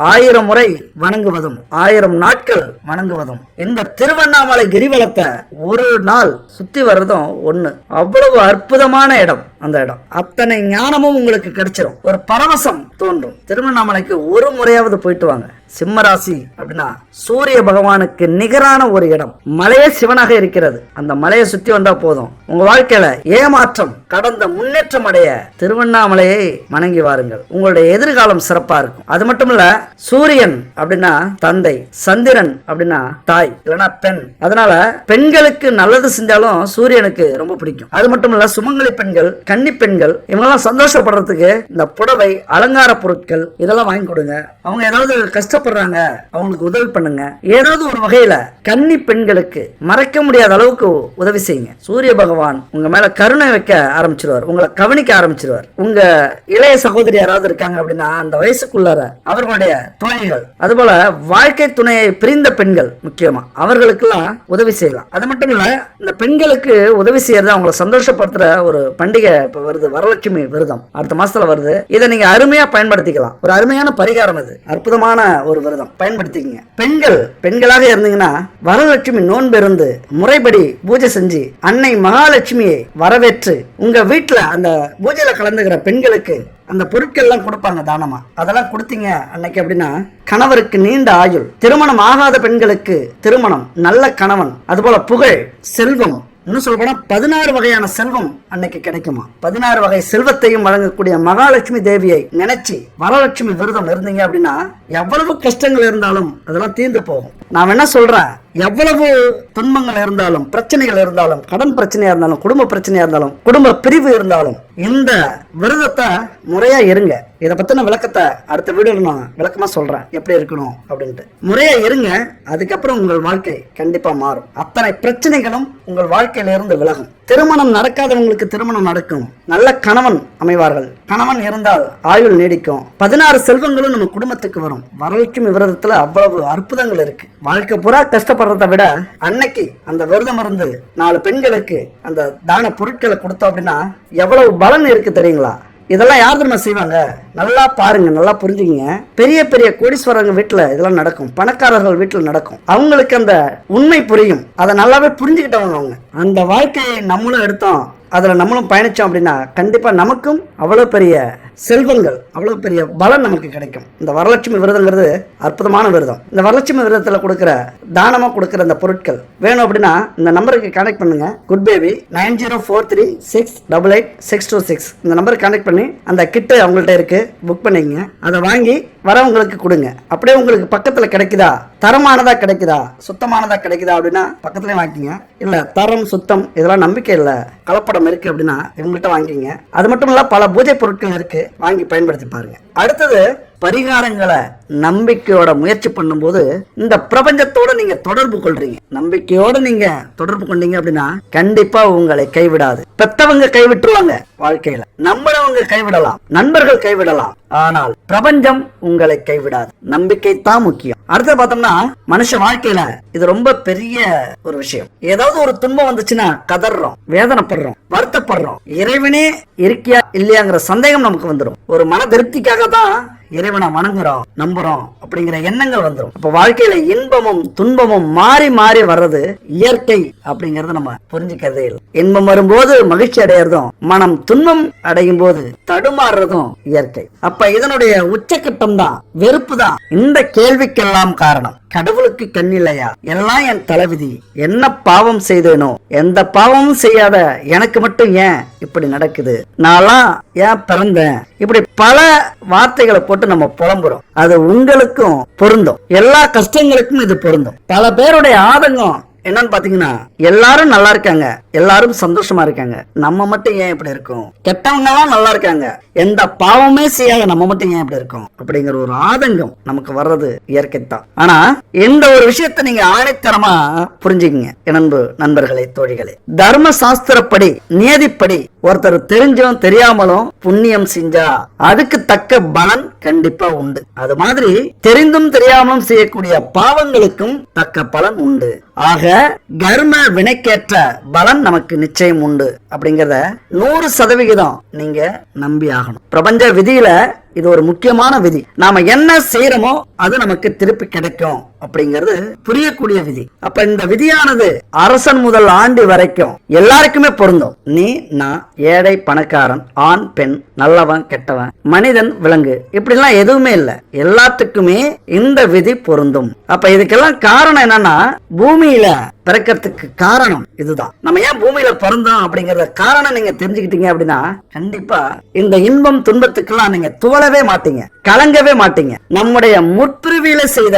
1000 முறை வணங்குவதும் 1000 நாட்கள் வணங்குவதும், இந்த திருவண்ணாமலை கிரிவலத்தை ஒரு நாள் சுத்தி வர்றதும் ஒண்ணு. அவ்வளவு அற்புதமான இடம் அந்த இடம். அத்தனை ஞானமும் உங்களுக்கு கிடைச்சிடும். ஒரு பரவசம் தோன்றும். திருவண்ணாமலைக்கு ஒரு முறையாவது போயிட்டு வாங்க. சிம்மராசி அப்படின்னா சூரிய பகவானுக்கு நிகரான ஒரு இடம். மலையே சிவனாக இருக்கிறது. அந்த மலையை சுத்தி வந்தா போதும். உங்க வாழ்க்கையில ஏமாற்றம் கடந்த முன்னேற்றம் அடைய திருவண்ணாமலையை வணங்கி வாருங்கள். உங்களுடைய எதிர்காலம் சிறப்பா இருக்கும். அது மட்டும் இல்ல, சூரியன் அப்படின்னா தந்தை, சந்திரன் அப்படின்னா தாய் இல்லைன்னா பெண். அதனால பெண்களுக்கு நல்லது செஞ்சாலும் சூரியனுக்கு ரொம்ப பிடிக்கும். அது மட்டும் இல்ல, சுமங்கலி பெண்கள், கன்னி பெண்கள், இவங்கெல்லாம் சந்தோஷப்படுறதுக்கு இந்த புடவை, அலங்கார பொருட்கள் இதெல்லாம் வாங்கி கொடுங்க. அவங்க ஏதாவது கஷ்டப்படுறாங்க, அவங்களுக்கு உதவி பண்ணுங்க. ஏதாவது ஒரு வகையில கன்னி பெண்களுக்கு மறைக்க முடியாத அளவுக்கு உதவி செய்யுங்க. சூரிய பகவான் உங்க மேல கருணை வைக்க ஆரம்பிச்சிருவார், உங்களை கவனிக்க ஆரம்பிச்சிருவார். உங்க இளைய சகோதரி யாராவது இருக்காங்க அப்படின்னா அந்த வயசுக்குள்ளார அவர்களுடைய துணைகள், அதுபோல வாழ்க்கை துணையை பிரிந்த பெண்கள் முக்கியமா அவர்களுக்கெல்லாம் உதவி செய்யலாம். அது மட்டும் இல்ல, இந்த பெண்களுக்கு உதவி செய்யறது அவங்களை சந்தோஷப்படுத்துற ஒரு பண்டிகை இப்ப வருது, வரலட்சுமி விரதம் அடுத்த மாசத்துல வருது. இதை நீங்க அருமையா பயன்படுத்திக்கலாம். ஒரு அருமையான பரிகாரம் இது, அற்புதமான ஒரு விரதம், பயன்படுத்திக்கங்க. பெண்களாக இருந்தீங்கன்னா வரலட்சுமி நோன்பு இருந்து முறைப்படி பூஜை செஞ்சு அன்னை மகாலட்சுமியை வரவேற்று உங்க வீட்டுல அந்த பூஜையில கலந்துகிற பெண்களுக்கு அந்த பொருட்கள் எல்லாம் கொடுப்பாங்க தானமா. அதெல்லாம் கொடுத்தீங்க அன்னைக்கு அப்படின்னா கணவருக்கு நீண்ட ஆயுள், திருமணம் ஆகாத பெண்களுக்கு திருமணம், நல்ல கணவன், அதுபோல புகழ், செல்வம், இன்னும் சொல்ல போனா 16 வகையான செல்வம் அன்னைக்கு கிடைக்குமா. 16 வகை செல்வத்தையும் வழங்கக்கூடிய மகாலட்சுமி தேவியை நினைச்சு வரலட்சுமி விரதம் இருந்தீங்க அப்படின்னா எவ்வளவு கஷ்டங்கள் இருந்தாலும் அதெல்லாம் தீர்ந்து போகும். நான் என்ன சொல்றேன், எவ்வளவு துன்பங்கள் இருந்தாலும், பிரச்சனைகள் இருந்தாலும், கடன் பிரச்சனையா இருந்தாலும், குடும்ப பிரச்சனையா இருந்தாலும், குடும்ப பிரிவு இருந்தாலும், இந்த விரதத்தை முறையா இருங்க. இதை பத்தின விளக்கத்தை அடுத்த வீடியோல நான் விளக்கமா சொல்றேன், எப்படி இருக்கணும் அப்படின்ட்டு. முறையா இருங்க, அதுக்கப்புறம் உங்கள் வாழ்க்கை கண்டிப்பா மாறும். அத்தனை பிரச்சனைகளும் உங்கள் வாழ்க்கையில இருந்து விலகும். திருமணம் நடக்காதவங்களுக்கு திருமணம் நடக்கும். நல்ல கணவன் அமைவார்கள். கணவன் இருந்தால் ஆயுள் நீடிக்கும். 16 செல்வங்களும் நம்ம குடும்பத்துக்கு வரும். வரலட்சுமி விரதத்துல அவ்வளவு அற்புதங்கள் இருக்கு. வாழ்க்கை பூரா கஷ்டப்படுறதை விட அன்னைக்கு அந்த விரதம் இருந்து 4 பெண்களுக்கு அந்த தான பொருட்களை கொடுத்தோம் அப்படின்னா எவ்வளவு பலன் இருக்கு தெரியுங்களா? இதெல்லாம் யார் தெரியுமா செய்வாங்க? நல்லா பாருங்க, நல்லா புரிஞ்சுங்க. பெரிய பெரிய கோடீஸ்வரங்க வீட்டுல இதெல்லாம் நடக்கும். பணக்காரர்கள் வீட்டுல நடக்கும். அவங்களுக்கு அந்த உண்மை புரியும். அதை நல்லாவே புரிஞ்சுக்கிட்டவங்க அவங்க. அந்த வாழ்க்கையை நம்மளும் எடுத்தோம், அதுல நம்மளும் பயணிச்சோம் அப்படின்னா கண்டிப்பா நமக்கும் அவ்வளவு பெரிய செல்வங்கள், அவ்வளவு பெரிய பலன் நமக்கு கிடைக்கும். இந்த வரலட்சுமி விரதங்கிறது அற்புதமான விரதம். இந்த வரலட்சுமி விரதத்துல கொடுக்கிற தானமா கொடுக்கிற இந்த பொருட்கள் வேணும் அப்படின்னா இந்த நம்பருக்கு கான்டாக்ட் பண்ணுங்க. குட் பேபி 9043688626 இந்த நம்பருக்கு கான்டாக்ட் பண்ணி அந்த கிட்டு அவங்கள்ட்ட இருக்கு, புக் பண்ணிக்கங்க. அதை வாங்கி வரவங்களுக்கு கொடுங்க. அப்படியே உங்களுக்கு பக்கத்துல கிடைக்குதா, தரமானதா கிடைக்குதா, சுத்தமானதா கிடைக்குதா அப்படின்னா பக்கத்துலயே வாங்கிக்கங்க. இல்ல தரம் சுத்தம் இதெல்லாம் நம்பிக்கை இல்ல, கலப்படம் இருக்கு அப்படின்னா இவங்கள்ட்ட வாங்கிக்கங்க. அது மட்டும் இல்ல பல பூஜை பொருட்கள் இருக்கு, வாங்கி பயன்படுத்தி பாருங்க. அடுத்தது பரிகாரங்களை நம்பிக்கையோட முயற்சி பண்ணும்போது இந்த பிரபஞ்சத்தோட நீங்க தொடர்பு கொள்றீங்க. நம்பிக்கையோட நீங்க தொடர்பு கொண்டீங்க அப்படின்னா கண்டிப்பா உங்களை கைவிடாது. பெத்தவங்க கைவிட்டுருவாங்க, வாழ்க்கையில நம்மளவங்க கைவிடலாம், நண்பர்கள் கைவிடலாம், ஆனால் பிரபஞ்சம் உங்களை கைவிடாது. நம்பிக்கை தான் முக்கியம். அடுத்து பார்த்தோம்னா மனுஷ வாழ்க்கையில இது ரொம்ப பெரிய ஒரு விஷயம். ஏதாவது ஒரு துன்பம் வந்துச்சுன்னா கதறோம், வேதனைப்படுறோம், வருத்தப்படுறோம். இறைவனே இருக்கியா இல்லையாங்கிற சந்தேகம் நமக்கு வந்துடும். ஒரு மன திருப்திக்காக தான் இறைவனை வணங்குறோம், நம்புறோம் அப்படிங்கிற எண்ணங்கள் வந்துடும். அப்ப வாழ்க்கையில இன்பமும் துன்பமும் மாறி மாறி வர்றது இயற்கை அப்படிங்கறத நம்ம புரிஞ்சுக்கிறதே இல்லை. இன்பம் வரும்போது மகிழ்ச்சி அடையறதும், மனம் துன்பம் அடையும் போது தடுமாறுறதும் இயற்கை. அப்ப இதனுடைய உச்சக்கட்டம் தான் வெறுப்பு தான். இந்த கேள்விக்கெல்லாம் காரணம் கடவுளுக்கு கண்ணில்லையா? எல்லாம் என் தலைவிதி. என்ன பாவம் செய்தேனோ? எந்த பாவமும் செய்யாத எனக்கு மட்டும் ஏன் இப்படி நடக்குது? நான்லாம் ஏன் பிறந்தேன்? இப்படி பல வார்த்தைகளை போட்டு நம்ம புலம்புறோம். அது உங்களுக்கும் பொருந்தும், எல்லா கஷ்டங்களுக்கும் இது பொருந்தும். பல பேருடைய ஆதங்கம் என்னன்னு பாத்தீங்கன்னா எல்லாரும் நல்லா இருக்காங்க, எல்லாரும் சந்தோஷமா இருக்காங்க, நம்ம மட்டும் ஏன் இப்படி இருக்கும்? கெட்டவங்க எல்லாம் நல்லா இருக்காங்க, எந்த பாவமே செய்யாத நம்ம மட்டும் ஏன் இப்படி இருக்கும்? அப்படிங்கிற ஒரு ஆதங்கம் நமக்கு வர்றது இயற்கை தான். ஆனா இந்த ஒரு விஷயத்த நீங்க ஆணைத்தரமா புரிஞ்சுக்கங்க நண்பு, நண்பர்களே, தோழிகளே. தர்ம சாஸ்திரப்படி, நியதிப்படி ஒருத்தர் தெரிஞ்சும் தெரியாமலும் புண்ணியம் செஞ்சா அதுக்கு தக்க பலன் கண்டிப்பா உண்டு. அது மாதிரி தெரிந்தும் தெரியாமலும் செய்யக்கூடிய பாவங்களுக்கும் தக்க பலன் உண்டு. ஆக கர்ம வினைக்கேற்ற பலன் நமக்கு நிச்சயம் உண்டு அப்படிங்கறத 100% நீங்க நம்பி ஆகணும். பிரபஞ்ச விதியில இது ஒரு முக்கியமான விதி. நாம என்ன செய்யறோமோ அது நமக்கு திருப்பி கிடைக்கும் அப்படிங்கிறது புரியக்கூடிய விதி. அப்ப இந்த விதியானது அரசன் முதல் ஆண்டி வரைக்கும் எல்லாருக்குமே பொருந்தும். நீ, நான், ஏழை, பணக்காரன், ஆண், பெண், நல்லவன், கெட்டவன், மனிதன், விலங்கு, இப்படி எல்லாம் எதுவுமே இல்லை. எல்லாத்துக்குமே இந்த விதி பொருந்தும். அப்ப இதுக்கெல்லாம் காரணம் என்னன்னா பூமியில பிறக்கிறதுக்கு காரணம் இதுதான். நம்ம ஏன் பூமியில பிறந்தோம் அப்படிங்கறத காரணம் நீங்க தெரிஞ்சுக்கிட்டீங்க அப்படின்னா கண்டிப்பா இந்த இன்பம் துன்பத்துக்கெல்லாம் நீங்க துவளவே மாட்டீங்க, கலங்கவே மாட்டீங்க. நம்முடைய முற்பிறவியில செய்த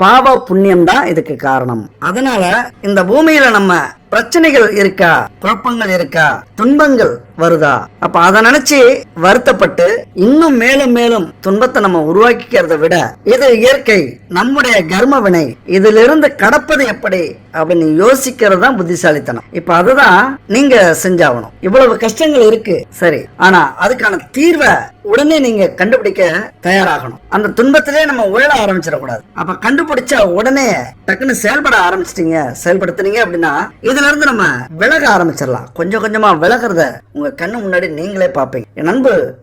பாவ புண்ணியம் தான் இதுக்கு காரணம். அதனால இந்த பூமியில நம்ம பிரச்சனைகள் இருக்கா, குழப்பங்கள் இருக்கா, துன்பங்கள் வருதா, அப்ப அதை நினைச்சு வருத்தப்பட்டு இன்னும் மேலும் மேலும் துன்பத்தை நம்ம உருவாக்கிக்கிறத விட இது இயற்கை, நம்முடைய கர்ம வினை, இதுல இருந்து கடப்பது எப்படி அப்படின்னு யோசிக்கிறது தான் புத்திசாலித்தனம். இப்ப அதுதான் நீங்க செஞ்சாகணும். இவ்வளவு கஷ்டங்கள் இருக்கு சரி, ஆனா அதுக்கான தீர்வை உடனே நீங்க கண்டுபிடிக்க தயாராகணும். அந்த துன்பத்திலே நம்ம உழல ஆரம்பிச்சிடக்கூடாது. அப்ப கண்டுபிடிச்ச உடனே டக்குன்னு செயல்பட ஆரம்பிச்சிட்டீங்க, செயல்படுத்தினீங்க அப்படின்னா இதுல இருந்து நம்ம விலக ஆரம்பிச்சிடலாம். கொஞ்சம் கொஞ்சமா விலகிறத உங்க கண்ணு முன்னாடி நீங்களே பாப்பீங்க. என்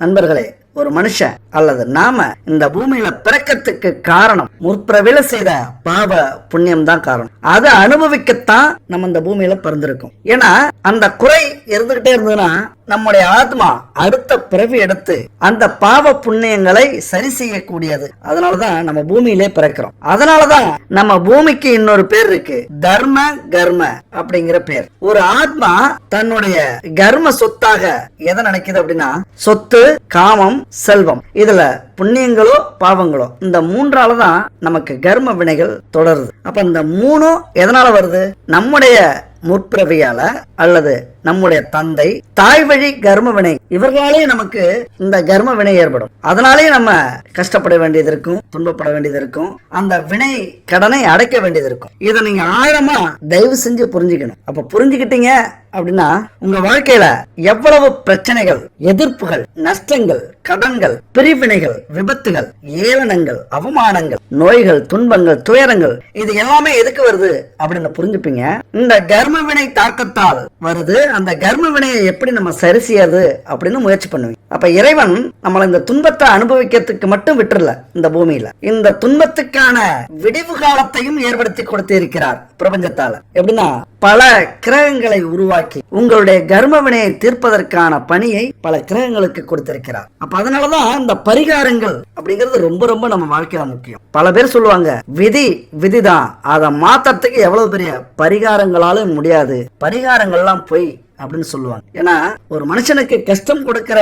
நண்பர்களே, ஒரு மனுஷன் அல்லது நாம இந்த பூமியில பிறக்கிறதுக்கு காரணம் முற்பிறவில செய்த பாவ புண்ணியம் தான் காரணம். அதை அனுபவிக்கத்தான் நம்ம இந்த பூமியில பிறந்திருக்கோம். ஏன்னா அந்த குறை இருந்துகிட்டே இருந்ததுன்னா நம்முடைய ஆத்மா அடுத்த பிறவி எடுத்து அந்த பாவ புண்ணியங்களை சரி செய்யக்கூடியது. அதனாலதான் நம்ம பூமியிலே பிறக்கிறோம். அதனாலதான் நம்ம பூமிக்கு இன்னொரு பேர் இருக்கு, தர்ம கர்ம அப்படிங்கிற பேர். ஒரு ஆத்மா தன்னுடைய கர்ம சொத்தாக எதை நினைக்குது அப்படின்னா, சொத்து, காமம், செல்வம், இதுல புண்ணியங்களோ பாவங்களோ இந்த மூன்றாலதான் நமக்கு கர்ம வினைகள் தொடருது. அப்ப இந்த மூணும் எதனால வருது? நம்முடைய முற்பிறவியால அல்லது நம்முடைய தந்தை தாய் வழி கர்ம வினை, இவர்களாலே நமக்கு இந்த கர்ம வினை ஏற்படும். அதனாலே நம்ம கஷ்டப்பட வேண்டியது இருக்கும், துன்பப்பட வேண்டியது இருக்கும், அந்த வினை கடனை அடைக்க வேண்டியது இருக்கும். இதை நீங்க ஆழமா தயவு செஞ்சு புரிஞ்சுக்கணும். அப்ப புரிஞ்சுக்கிட்டீங்க அப்படின்னா உங்க வாழ்க்கையில எவ்வளவு பிரச்சனைகள், எதிர்ப்புகள், நஷ்டங்கள், கடன்கள், பிரிவினைகள், விபத்துகள், ஏளனங்கள், அவமானங்கள், நோய்கள், துன்பங்கள், துயரங்கள், இது எல்லாமே எதுக்கு வருது அப்படின்னு புரிஞ்சுப்பீங்க. இந்த கர்ம வினை தாக்கத்தால் வருது. அந்த கர்ம வினையை எப்படி நம்ம சரி செய்யறது அப்படின்னு முயற்சி பண்ணுவீங்க. அப்ப இறைவன் நம்மள இந்த துன்பத்தை அனுபவிக்கிறதுக்கு மட்டும் விட்டுறல, இந்த பூமியில இந்த துன்பத்துக்கான விடிவு காலத்தையும் ஏற்படுத்தி கொடுத்து இருக்கிறார் பிரபஞ்சத்தால. எப்படின்னா பல கிரகங்களை உருவாக்கி உங்களுடைய கர்ம வினையை தீர்ப்பதற்கான பணியை பல கிரகங்களுக்கு கொடுத்திருக்கிறார். அப்ப அதனாலதான் இந்த பரிகாரங்கள் அப்படிங்கிறது ரொம்ப ரொம்ப நம்ம வாழ்க்கையில முக்கியம். பல பேர் சொல்லுவாங்க, விதிதான், அதை மாத்தறதுக்கு எவ்வளவு பெரிய பரிகாரங்களாலும் முடியாது, பரிகாரங்கள்லாம் போய் அப்படின்னு சொல்லுவாங்க. ஏன்னா ஒரு மனுஷனுக்கு கஷ்டம் கொடுக்கிற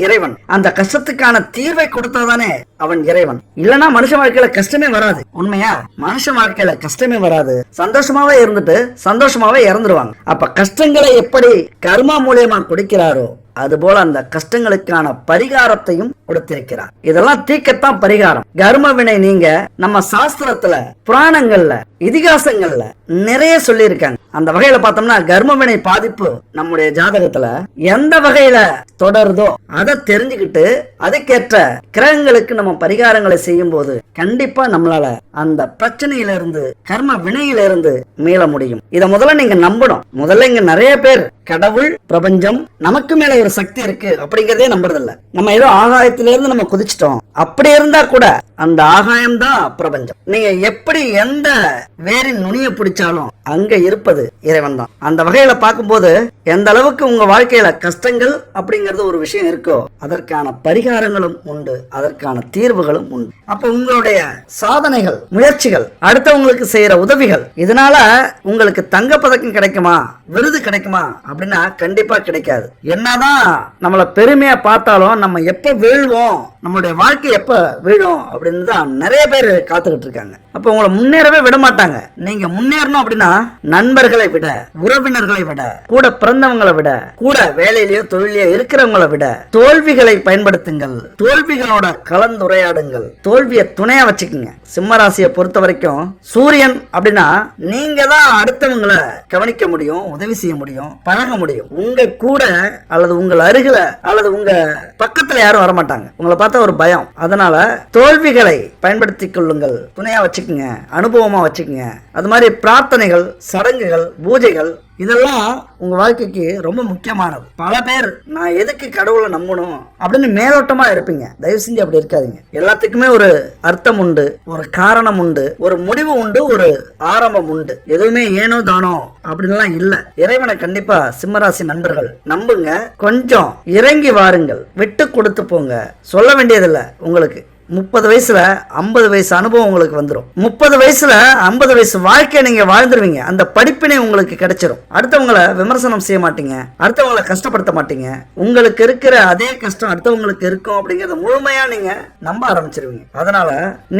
இறைவன் அந்த கஷ்டத்துக்கான தீர்வை கொடுத்தாதானே அவன் இறைவன். இல்லனா மனுஷ வாழ்க்கையில கஷ்டமே வராது. உண்மையா? மனுஷ வாழ்க்கையில கஷ்டமே வராது. சந்தோஷமாவே இருந்துட்டு சந்தோஷமாவே இறந்துருவாங்க. அப்ப கஷ்டங்களை எப்படி கர்மா மூலியமா கொடுக்கிறாரோ அதுபோல அந்த கஷ்டங்களுக்கான பரிகாரத்தையும் கொடுத்திருக்கிறார். இதெல்லாம் தீர்க்கத்தான் பரிகாரம். கர்ம வினை நீங்க நம்ம சாஸ்திரத்துல, புராணங்கள்ல, இதிகாசங்கள்ல நிறைய சொல்லி இருக்காங்க. அந்த வகையில பார்த்தோம்னா கர்ம வினை பாதிப்பு நம்முடைய ஜாதகத்துல எந்த வகையில தொடருதோ அதை தெரிஞ்சுக்கிட்டு அதுக்கேற்ற கிரகங்களுக்கு நம்ம பரிகாரங்களை செய்யும் போது கண்டிப்பா நம்மளால அந்த பிரச்சனையில இருந்து, கர்ம வினையில இருந்து மீள முடியும். இத முதல்ல நீங்க நம்பணும். முதல்ல இங்க நிறைய பேர் கடவுள், பிரபஞ்சம், நமக்கு மேல ஒரு சக்தி இருக்கு அப்படிங்கறதே நம்புறதில்ல. நம்ம ஏதோ ஆகாயத்திலிருந்து நம்ம குதிச்சிட்டோம் அப்படி இருந்தா கூட அந்த ஆகாயம் தான் பிரபஞ்சம். நீங்க எப்படி எந்த வேரின் நுனிய பிடிச்சாலும் அங்க இருப்பது இறைவன் தான். அந்த வகையில பார்க்கும்போது எந்த அளவுக்கு உங்க வாழ்க்கையில கஷ்டங்கள் அப்படிங்கறது ஒரு விஷயம் இருக்கோ அதற்கான பரிகாரங்களும் உண்டு, அதற்கான தீர்வுகளும் உண்டு. அப்ப உங்களுடைய சாதனைகள், முயற்சிகள், அடுத்தவங்களுக்கு செய்யற உதவிகள், இதனால உங்களுக்கு தங்க பதக்கம் கிடைக்குமா, விருது கிடைக்குமா அப்படின்னா கண்டிப்பா கிடைக்காது. என்னதான் நம்மள பெருமையா பார்த்தாலும் நம்ம எப்ப வீழ்வோம், நம்மளுடைய வாழ்க்கை எப்ப வீழும் அப்படின்னு தான் நிறைய பேர் காத்துக்கிட்டு இருக்காங்க. அப்ப உங்களை முன்னேறவே விட மாட்டாங்க. நீங்க முன்னேறணும் அப்படின்னா நண்பர்களை விட, உறவினர்களை விட, கூட பிறந்தவங்களை விட, கூட வேலையிலயோ தொழிலையோ இருக்கிறவங்களை விட தோல்விகளை பயன்படுத்துங்கள், தோல்விகளோட கலந்துரையாடுங்கள், தோல்வியை துணையா வச்சுக்கோங்க. சிம்மராசியை பொறுத்த வரைக்கும் சூரியன் அப்படின்னா நீங்க தான் அடுத்தவங்களை கவனிக்க முடியும், உதவி செய்ய முடியும், பழக முடியும். உங்க கூட அல்லது உங்கள் அருகில அல்லது உங்க பக்கத்துல யாரும் வரமாட்டாங்க. உங்களை பார்த்தா ஒரு பயம். அதனால தோல்விகளை பயன்படுத்திக் கொள்ளுங்கள், துணையா வச்சுக்கோங்க, அனுபவமா வச்சுக்கோங்க. அது மாதிரி பிரார்த்தனைகள், சடங்குகள், பூஜைகள் இதெல்லாம் உங்க வாழ்க்கைக்கு ரொம்ப முக்கியமானது. பல பேர் நான் எதுக்கு கடவுளை நம்பணும் அப்படின்னு மேலோட்டமா இருப்பீங்க. தயவு செஞ்சு அப்படி இருக்காதீங்க. எல்லாத்துக்குமே ஒரு அர்த்தம் உண்டு, ஒரு காரணம் உண்டு, ஒரு முடிவு உண்டு, ஒரு ஆரம்பம் உண்டு. எதுவுமே ஏனோ தானோ அப்படின்லாம் இல்ல. இறைவனை கண்டிப்பா சிம்மராசி நண்பர்கள் நம்புங்க. கொஞ்சம் இறங்கி வாருங்கள், விட்டு கொடுத்து போங்க. சொல்ல வேண்டியதில்லை. உங்களுக்கு 30 வயசுல 50 வயசு அனுபவம் உங்களுக்கு வந்துடும். 30 வயசுல 50 வயசு வாழ்க்கையை நீங்க வாழ்ந்துருவீங்க. அந்த படிப்பினை உங்களுக்கு கிடைச்சிடும். அடுத்தவங்களை விமர்சனம் செய்ய மாட்டீங்க, அடுத்தவங்களை கஷ்டப்படுத்த மாட்டீங்க. உங்களுக்கு இருக்கிற அதே கஷ்டம் அடுத்தவங்களுக்கு இருக்கும் அப்படிங்கறத முழுமையா நீங்க நம்ப ஆரம்பிச்சிருவீங்க. அதனால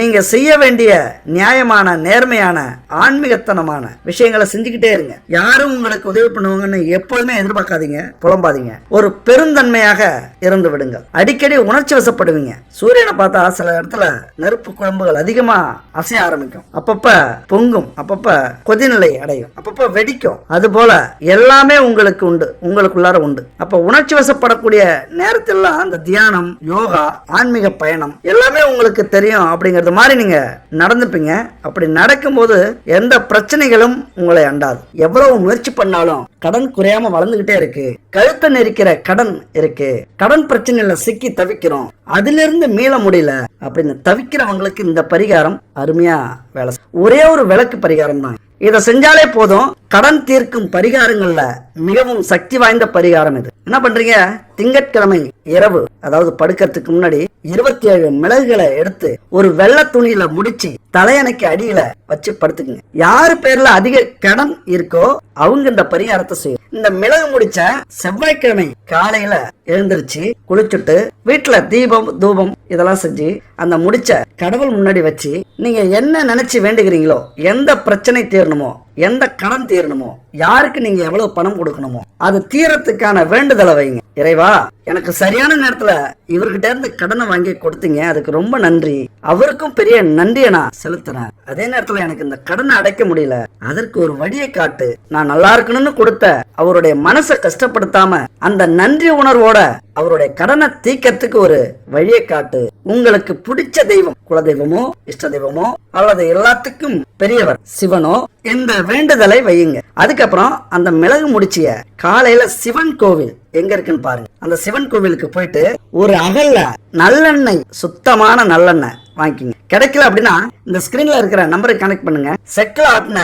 நீங்க செய்ய வேண்டிய நியாயமான, நேர்மையான, ஆன்மீகத்தனமான விஷயங்களை செஞ்சுக்கிட்டே இருங்க. யாரும் உங்களுக்கு உதவி பண்ணுவாங்கன்னு எப்பொழுதுமே எதிர்பார்க்காதீங்க, புலம்பாதீங்க. ஒரு பெருந்தன்மையாக இருந்து விடுங்கள். அடிக்கடி உணர்ச்சி வசப்படுவீங்க. சூரியனை பார்த்தா சில இடத்துல நெருப்பு குழம்புகள் அதிகமா அசைய ஆரம்பிக்கும், அப்பப்ப பொங்கும், அப்பப்ப கொதிநிலை அடையும், அப்பப்ப வெடிக்கும். அது போல எல்லாமே உங்களுக்கு உண்டு, உங்களுக்குள்ளார உண்டு. அப்ப உணர்ச்சி வசப்படக்கூடிய நேரத்திலாம் அந்த தியானம், யோகா, ஆன்மீக பயணம் எல்லாமே உங்களுக்கு தெரியும் அப்படிங்கிறது மாதிரி நீங்க நடந்துப்பீங்க. அப்படி நடக்கும்போது எந்த பிரச்சனைகளும் உங்களை அண்டாது. எவ்வளவு முயற்சி பண்ணாலும் கடன் குறையாம வளர்ந்துகிட்டே இருக்கு. கழுத்தை நெரிக்கிற கடன் இருக்கு, கடன் பிரச்சனையில சிக்கி தவிக்கிறோம், அதிலிருந்து மீள முடியல அப்படின்னு தவிக்கிறவங்களுக்கு இந்த பரிகாரம் அருமையா வேலை. ஒரே ஒரு விளக்கு பரிகாரம் தான். இதை செஞ்சாலே போதும். கடன் தீர்க்கும் பரிகாரங்கள்ல மிகவும் சக்தி வாய்ந்த பரிகாரம் இது. என்ன பண்றீங்க, திங்கட்கிழமை இரவு, அதாவது படுக்கிறதுக்கு முன்னாடி 27 மிளகுகளை எடுத்து ஒரு வெள்ளை துணியில முடிச்சு தலையணைக்கு அடியில வச்சு படுத்துக்குங்க. யாரு பேர்ல அதிக கடன் இருக்கோ அவங்க இந்த பரிகாரத்தை செய்யும். இந்த மிளகு முடிச்ச செவ்வாய்க்கிழமை காலையில எழுந்திருச்சு குளிச்சுட்டு வீட்டுல தீபம் தூபம் இதெல்லாம் செஞ்சு அந்த முடிச்ச கடவுள் முன்னாடி வச்சு நீங்க என்ன நினைச்சு வேண்டுகிறீங்களோ, எந்த பிரச்சனை தீரணுமோ, எந்த கடன் தீரணுமோ, யாருக்கு நீங்க எவ்வளவு பணம் கொடுக்கணுமோ அது தீரத்துக்கான வேண்டுதலை வைங்க. இறைவா, எனக்கு சரியான நேரத்துல இவர்கிட்ட இருந்து கடனை வாங்கி கொடுத்தீங்க, அதுக்கு ரொம்ப நன்றி. அவருக்கும் பெரிய நன்றியை நான் செலுத்துறேன். அதே நேரத்துல எனக்கு இந்த கடனை அடைக்க முடியல, அதற்கு ஒரு வழியை காட்டு. நான் நல்லா இருக்கணும்னு கொடுத்த அவருடைய மனசை கஷ்டப்படுத்தாம அந்த நன்றி உணர்வோட அவருடைய கடனை தீக்கிறதுக்கு ஒரு வழியை காட்டு. உங்களுக்கு பிடிச்ச தெய்வம், குலதெய்வமோ இஷ்ட தெய்வமோ அல்லது எல்லாத்துக்கும் பெரியவர் சிவனோ, இந்த வேண்டுதலை வையுங்க. அதுக்கப்புறம் அந்த மிளகு முடிச்சிய காலையில சிவன் கோவில் எங்க இருக்குன்னு பாருங்க. அந்த சிவன் கோவிலுக்கு போயிட்டு ஒரு அகல்ல நல்லெண்ணெய், சுத்தமான நல்லெண்ணெய் வாங்கிக்கிங்க. கிடைக்கல அப்படின்னா இந்த ஸ்கிரீன்ல இருக்கிற நம்பருக்கு கனெக்ட் பண்ணுங்க. செக்கில் ஆட்டின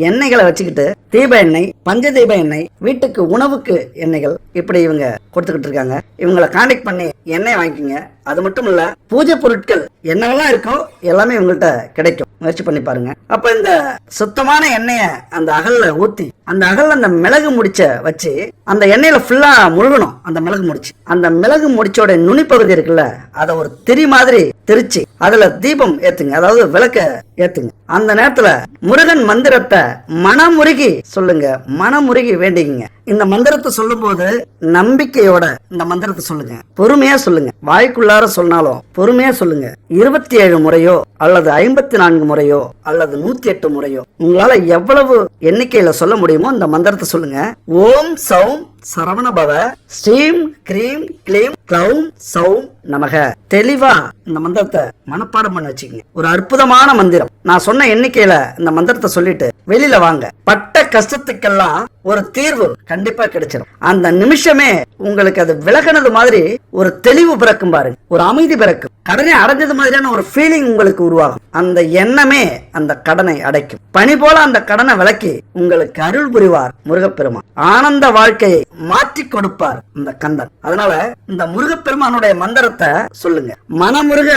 எண்ணெய்களை வச்சுக்கிட்டு தீப எண்ணெய், பஞ்ச தீப எண்ணெய், வீட்டுக்கு உணவுக்கு எண்ணெய்கள், இப்படி இவங்க கொடுத்துக்கிட்டு இருக்காங்க. இவங்களை கான்டாக்ட் பண்ணி எண்ணெய் வாங்கிக்கிங்க. அது மட்டும் இல்ல, பூஜை பொருட்கள் என்னெல்லாம் இருக்கோ எல்லாமே இவங்கள்ட்ட கிடைக்கும். முயற்சி பண்ணி பாருங்க. அப்ப இந்த சுத்தமான எண்ணெய அந்த அகல்ல ஊத்தி அந்த அகல்ல அந்த மிளகு முடிச்ச வச்சு அந்த எண்ணெயில ஃபுல்லா முழுகணும். அந்த மிளகு முடிச்சு, அந்த மிளகு முடிச்சோட நுனி பகுதி இருக்குல்ல, அதை ஒரு திரி மாதிரி திரிச்சு அதுல தீபம் ஏத்துங்க, அதாவது விளக்க ஏத்துங்க. அந்த நேரத்துல முருகன் மந்திரத்தை மனமுருகி சொல்லுங்க, மனமுருகி வேண்டிங்க. இந்த மந்திரத்தை சொல்லும் போது நம்பிக்கையோட இந்த மந்திரத்தை சொல்லுங்க, பொறுமையா சொல்லுங்க. வாய்க்குள்ளார சொன்னாலும் பொறுமையா சொல்லுங்க. 27 முறையோ அல்லது 54 முறையோ அல்லது 108 முறையோ உங்களால எவ்வளவு எண்ணிக்கையில சொல்ல முடியுமோ இந்த மந்திரத்தை சொல்லுங்க. ஓம் சௌம் சரவணபவ ஸ்ரீம் கிரீம் கிளீம் க்ளௌம் சௌம் நமக. தெளிவா இந்த மந்திரத்தை மனப்பாடம் பண்ண வச்சுக்கங்க. ஒரு அற்புதமான மந்திரம். நான் சொன்ன எண்ணிக்கையில இந்த மந்திரத்தை சொல்லிட்டு வெளியில வாங்க. பட்ட கஷ்டத்துக்கெல்லாம் ஒரு தீர்வு கண்டிப்பா கிடைச்சிடும். அந்த நிமிஷமே உங்களுக்கு அது விலகினது மாதிரி ஒரு தெளிவு பிறக்கும் பாருங்க, ஒரு அமைதி பிறக்கும். கடனை அடைஞ்சது மாதிரியான ஒரு ஃபீலிங் உங்களுக்கு உருவாகும். அந்த எண்ணமே அந்த கடனை அடைக்கும். பனி போல அந்த கடனை விலக்கி உங்களுக்கு அருள் புரிவார் முருகப்பெருமான். ஆனந்த வாழ்க்கையை மாற்றி கொடுப்பார் இந்த கந்தன். அதனால இந்த முருகப்பெருமானுடைய மந்திரத்தை சொல்லுங்க. மனமுருக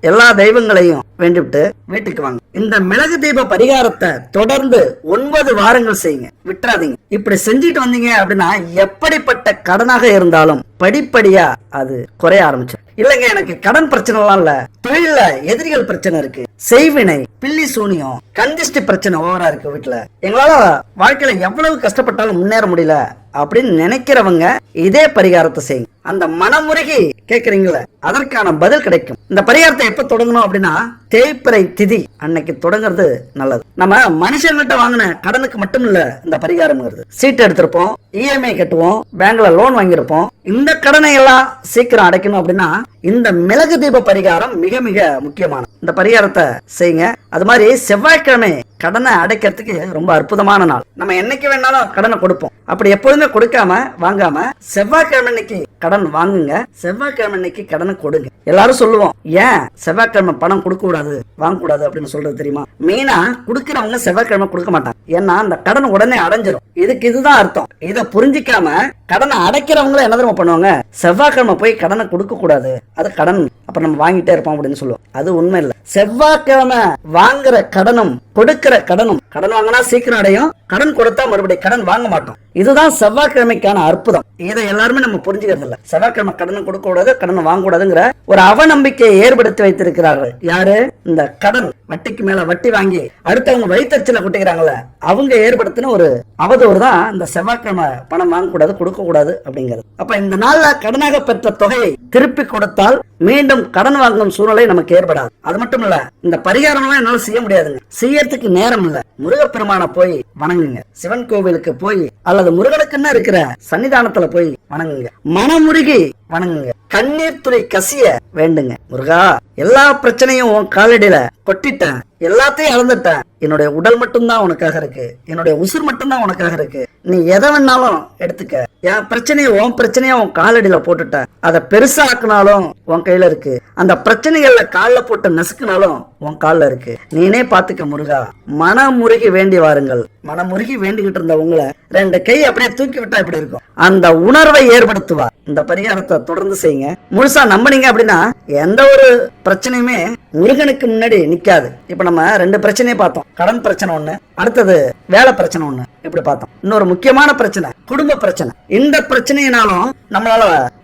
எல்லா தெய்வங்களையும் வேண்டிவிட்டு வீட்டுக்கு வாங்க. இந்த மிளகு தீப பரிகாரத்தை தொடர்ந்து 9 வாரங்கள் செய்யுங்க, விட்டுறாதீங்க. இப்படி செஞ்சுட்டு வந்தீங்க அப்படின்னா எப்படிப்பட்ட கடனாக இருந்தாலும் படிப்படியா அது குறைய ஆரம்பிச்சு. இல்லங்க எனக்கு கடன் பிரச்சனை எல்லாம் இல்ல, தொழில எதிரிகள் பிரச்சனை இருக்கு, செய்வினை, பில்லி சூனியம், கந்திஷ்டி பிரச்சனை ஓவரா இருக்கு வீட்டுல, எங்களால வாழ்க்கையில எவ்வளவு கஷ்டப்பட்டாலும் முன்னேற முடியல அப்படின்னு நினைக்கிறவங்க இதே பரிகாரத்தை செய்யுங்க. அந்த மனமுருகி கேக்குறீங்களா, அதற்கான பதில் கிடைக்கும். இந்த பரிகாரத்தை எப்ப தொடங்கணும் அப்படின்னா தேய்பிறை திதி அன்னைக்கு தொடங்குறது நல்லது. நம்ம மனுஷங்கிட்ட வாங்கின கடனுக்கு மட்டும் இல்ல இந்த பரிகாரம்ங்கிறது. சீட்டு எடுத்திருப்போம், இஎம்ஐ கட்டுவோம், பேங்க்ல லோன் வாங்கியிருப்போம். இந்த கடனை எல்லாம் சீக்கிரம் அடைக்கணும் அப்படின்னா இந்த மிளகு தீப பரிகாரம் மிக மிக முக்கியமான. இந்த பரிகாரத்தை செய்யுங்க. அது மாதிரி செவ்வாய்க்கிழமை கடனை அடைக்கிறதுக்கு ரொம்ப அற்புதமான நாள். நம்ம என்னைக்கு வேணாலும் கடனை கொடுப்போம். அப்படி எப்பொழுதுமே கொடுக்காம வாங்காம செவ்வாய்க்கிழமை இன்னைக்கு கடன் வாங்குங்க, செவ்வாய்க்கிழமை இன்னைக்கு கடனை கொடுங்க. எல்லாரும் சொல்லுவோம், ஏன் செவ்வாய்க்கிழமை பணம் கொடுக்க கூடாது, வாங்க கூடாது அப்படின்னு சொல்றது தெரியுமா? மெயினா கொடுக்கிறவங்க செவ்வாய்க்கிழமை கொடுக்க மாட்டாங்க. ஏன்னா அந்த கடன் உடனே அடைஞ்சிரும். இதுக்கு இதுதான் அர்த்தம். இதை புரிஞ்சிக்காம கடனை அடைக்கிறவங்களும் என்ன தெரியுமா பண்ணுவாங்க, செவ்வாய்க்கிழமை போய் கடனை கொடுக்க கூடாது, அது கடன் அப்ப நம்ம வாங்கிட்டே இருப்போம் அப்படின்னு சொல்லுவோம். அது உண்மை இல்ல. செவ்வாய்க்கிழமை வாங்குற கடனும் கொடுக்கிற கடனும், கடன் வாங்கினா சீக்கிரம் அடையும், கடன் கொடுத்தா மறுபடியும் கடன் வாங்க மாட்டோம். இதுதான் செவ்வாய்க்கிழமைக்கான அற்புதம். இதை எல்லாருமே நம்ம புரிஞ்சுக்கிறது இல்ல. செவ்வாய்க்கிழமை கடனை கொடுக்க கூடாது, கடனை வாங்க கூடாதுங்கிற ஒரு அவநம்பிக்கையை ஏற்படுத்தி வைத்திருக்கிறார்கள். யாரு? இந்த கடன் வட்டிக்கு மேல வட்டி வாங்கி அடுத்தவங்க வயிற்றுல குட்டிக்கிறாங்கல்ல, அவங்க ஏற்படுத்தின ஒரு அவதூறு தான் இந்த செவ்வாய்க்கிழமை பணம் வாங்க கூடாது, கொடுக்க கூடாது அப்படிங்கிறது. அப்ப இந்த நாள்ல கடனாக பெற்ற தொகையை திருப்பி கொடுத்தால் மீண்டும் கடன் வாங்கும் சூழ்நிலை நமக்கு ஏற்படாது. அது மட்டும் இல்ல, இந்த பரிகாரம் எல்லாம் என்னால செய்ய முடியாதுங்க, செய்யறதுக்கு நேரம் இல்ல. முருகப்பெருமான போய் வணங்குங்க. சிவன் கோவிலுக்கு போய் அல்லது முருகனுக்குன்னு இருக்கிற சன்னிதானத்துல போய் வணங்குங்க. மனமுருகி வணங்குங்க. கண்ணீர் துளி கசிய வேண்டுங்க. முருகா எல்லா பிரச்சனையும் உன் காலடியில கொட்டிட்டேன், எல்லாத்தையும் இழந்துட்டேன். என்னுடைய உடல் மட்டும்தான் உனக்காக இருக்கு, என்னுடைய உசுர் மட்டும்தான் உனக்காக இருக்கு. நீ எதை வேணாலும் எடுத்துக்க. என் பிரச்சனையை உன் பிரச்சனையா உன் காலடியில போட்டுட்ட. அதை பெருசா ஆக்குனாலும் உன் கையில இருக்கு. அந்த பிரச்சனைகள்ல காலில் போட்டு நசுக்குனாலும் உன் காலில் இருக்கு. நீனே பாத்துக்க முருகா. மனமுருகி வேண்டி வாருங்கள். மனமுருகி வேண்டிக்கிட்டு இருந்த உங்களை 2 கை அப்படியே தூக்கி விட்டா இப்படி இருக்கும். அந்த உணர்வை ஏற்படுத்துவா. இந்த பரிகாரத்தை தொடர்ந்து செய்யுங்க. முழுசா நம்பினீங்க அப்படின்னா எந்த ஒரு பிரச்சனையுமே முருகனுக்கு முன்னாடி நிக்காது. இப்ப நம்ம 2 பிரச்சனையை பார்த்தோம். கடன் பிரச்சனை ஒண்ணு, அடுத்தது வேலை பிரச்சனை ஒண்ணு இப்படி பார்த்தோம். இன்னொரு முக்கியமான பிரச்சனை குடும்ப பிரச்சனை. இந்த பிரச்சனையினாலும் நம்மளால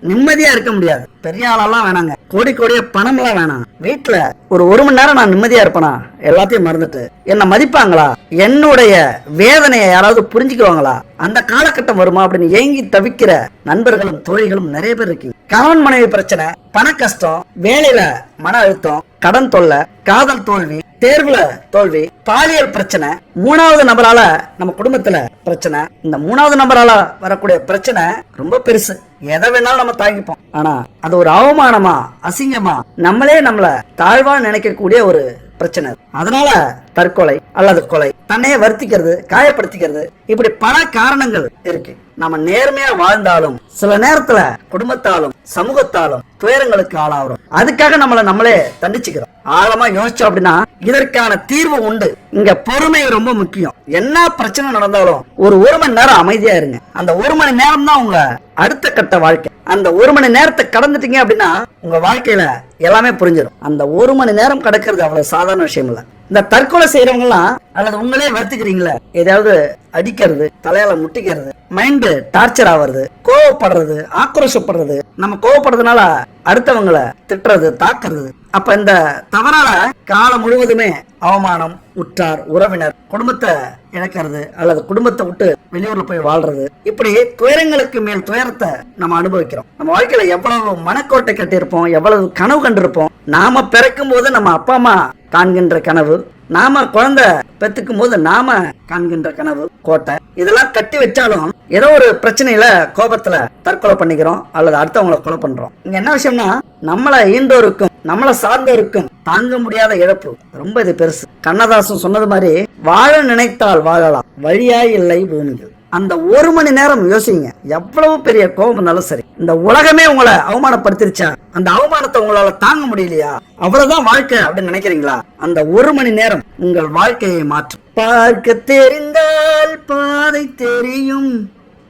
நிம்மதியா இருக்க முடியாது. பெரிய ஆளெல்லாம் வேணாங்க, கோடி கோடிய பணம் எல்லாம் வேணாம். வீட்டுல ஒரு மணி நேரம் நான் நிம்மதியா இருப்பேனா? எல்லாத்தையும் மறந்துட்டு என்ன மதிப்பாங்களா? என்னுடைய வேதனையை யாராவது புரிஞ்சுக்குவாங்களா? அந்த காலகட்டம் வருமா அப்படின்னு ஏங்கி தவிக்கிற நண்பர்களும் தோழிகளும் நிறைய பேர் இருக்கீங்க. கணவன் மனைவி பிரச்சனை, பண கஷ்டம், வேலையில மன அழுத்தம், கடன் தொல்லை, காதல் தோல்வி, தேர்வுல தோல்வி, பாலியல் பிரச்சனை, 3வது நபரால நம்ம குடும்பத்துல பிரச்சனை. இந்த 3வது நபரால வரக்கூடிய பிரச்சனை ரொம்ப பெருசு. எதை வேணாலும் நம்ம தாங்கிப்போம். ஆனா அது ஒரு அவமானமா, அசிங்கமா, நம்மளே நம்மள தாழ்வா நினைக்கக்கூடிய ஒரு பிரச்சனை. அதனால தற்கொலை அல்லது கொலை, தன்னையே வருத்திக்கிறது, காயப்படுத்திக்கிறது, இப்படி பல காரணங்கள் இருக்கு. நம்ம நேர்மையா வாழ்ந்தாலும் சில நேரத்துல குடும்பத்தாலும் சமூகத்தாலும் துயரங்களுக்கு ஆளாகிறோம். அதுக்காக நம்மளே தண்டிச்சுக்கிறோம். ஆழமா யோசிச்சோம் அப்படின்னா இதற்கான தீர்வு உண்டு. இங்க பொறுமை ரொம்ப முக்கியம். என்ன பிரச்சனை நடந்தாலும் ஒரு மணி நேரம் அமைதியா இருங்க. அந்த 1 மணி நேரம் தான் உங்க அடுத்த கட்ட வாழ்க்கை. அந்த 1 மணி நேரத்தை கடந்துட்டீங்க அப்படின்னா உங்க வாழ்க்கையில எல்லாமே புரிஞ்சிடும். அந்த 1 மணி நேரம் கடக்கிறது அவ்வளவு சாதாரண விஷயம் இல்ல. இந்த தற்கொலை செய்யறவங்க எல்லாம் அல்லது உங்களே வருத்திக்கிறீங்களா, ஏதாவது அடிக்கிறது, தலையால முட்டிக்கிறது, மைண்ட் டார்ச்சர் ஆகிறது, கோவப்படுறது, ஆக்ரோஷப்படுறது, நம்ம கோவப்படுறதுனால அடுத்தவங்களை திட்டுறது, தாக்குறது. அப்ப இந்த தவறால காலம் முழுவதுமே அவமானம், உற்றார் உறவினர், குடும்பத்தை இழக்கிறது அல்லது குடும்பத்தை விட்டு வெளியூர்ல போய் வாழ்றது, இப்படி துயரங்களுக்கு மேல் துயரத்தை நம்ம அனுபவிக்கிறோம். நம்ம வாழ்க்கையில எவ்வளவு மனக்கோட்டை கட்டியிருப்போம், எவ்வளவு கனவு கண்டிருப்போம். நாம பிறக்கும் போது நம்ம அப்பா அம்மா காண்கின்ற கனவு, நாம குழந்தை பெத்துக்கும் போது நாம காண்கின்ற கனவு, கோட்டை, இதெல்லாம் கட்டி வச்சாலும் ஏதோ ஒரு பிரச்சனையில கோபத்துல தற்கொலை பண்ணிக்கிறோம் அல்லது அடுத்தவங்களை கொலை பண்றோம். இங்க என்ன விஷயம்னா நம்மளை ஈண்டோருக்கும் நம்மளை சார்ந்தோருக்கும் தாங்க முடியாத இழப்பு ரொம்ப இது பெருசு. கண்ணதாசன் சொன்னது மாதிரி வாழ நினைத்தால் வாழலாம், வழியா இல்லை பூமிகள். அந்த 1 மணி நேரம் யோசிங்க. எவ்வளவு பெரிய கோபம் இருந்தாலும் சரி, இந்த உலகமே உங்களை அவமானப்படுத்திருச்சா, அந்த அவமானத்தை உங்களால தாங்க முடியலையா, அவ்வளவுதான் வாழ்க்கை அப்படின்னு நினைக்கிறீங்களா? அந்த 1 மணி நேரம் உங்கள் வாழ்க்கையை மாற்றும். பார்க்க தெரிந்தால் பாதை தெரியும்,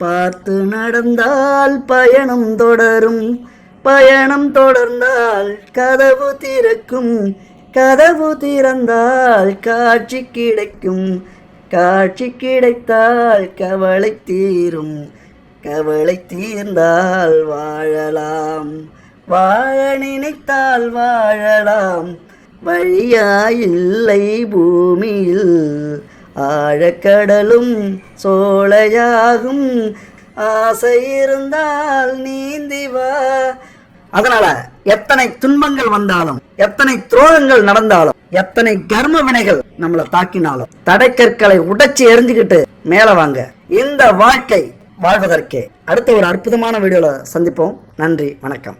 பார்த்து நடந்தால் பயணம் தொடரும், பயணம் தொடர்ந்தால் கதவு திறக்கும், கதவு திறந்தால் காட்சி கிடைக்கும், காட்சி கிடைத்தால் கவலை தீரும், கவலை தீர்ந்தால் வாழலாம், வாழ நினைத்தால் வாழலாம், வழியாயில்லை பூமியில், ஆழக்கடலும் சோலையாகும், ஆசை இருந்தால் நீந்தி வா. அதனால எத்தனை துன்பங்கள் வந்தாலும், எத்தனை துரோகங்கள் நடந்தாலும், எத்தனை கர்ம வினைகள் நம்மளை தாக்கினாலும் தடைக்கற்களை உடைச்சு எரிஞ்சுக்கிட்டு மேல வாங்க. இந்த வாழ்க்கை வாழ்வதற்கே. அடுத்த ஒரு அற்புதமான வீடியோல சந்திப்போம். நன்றி, வணக்கம்.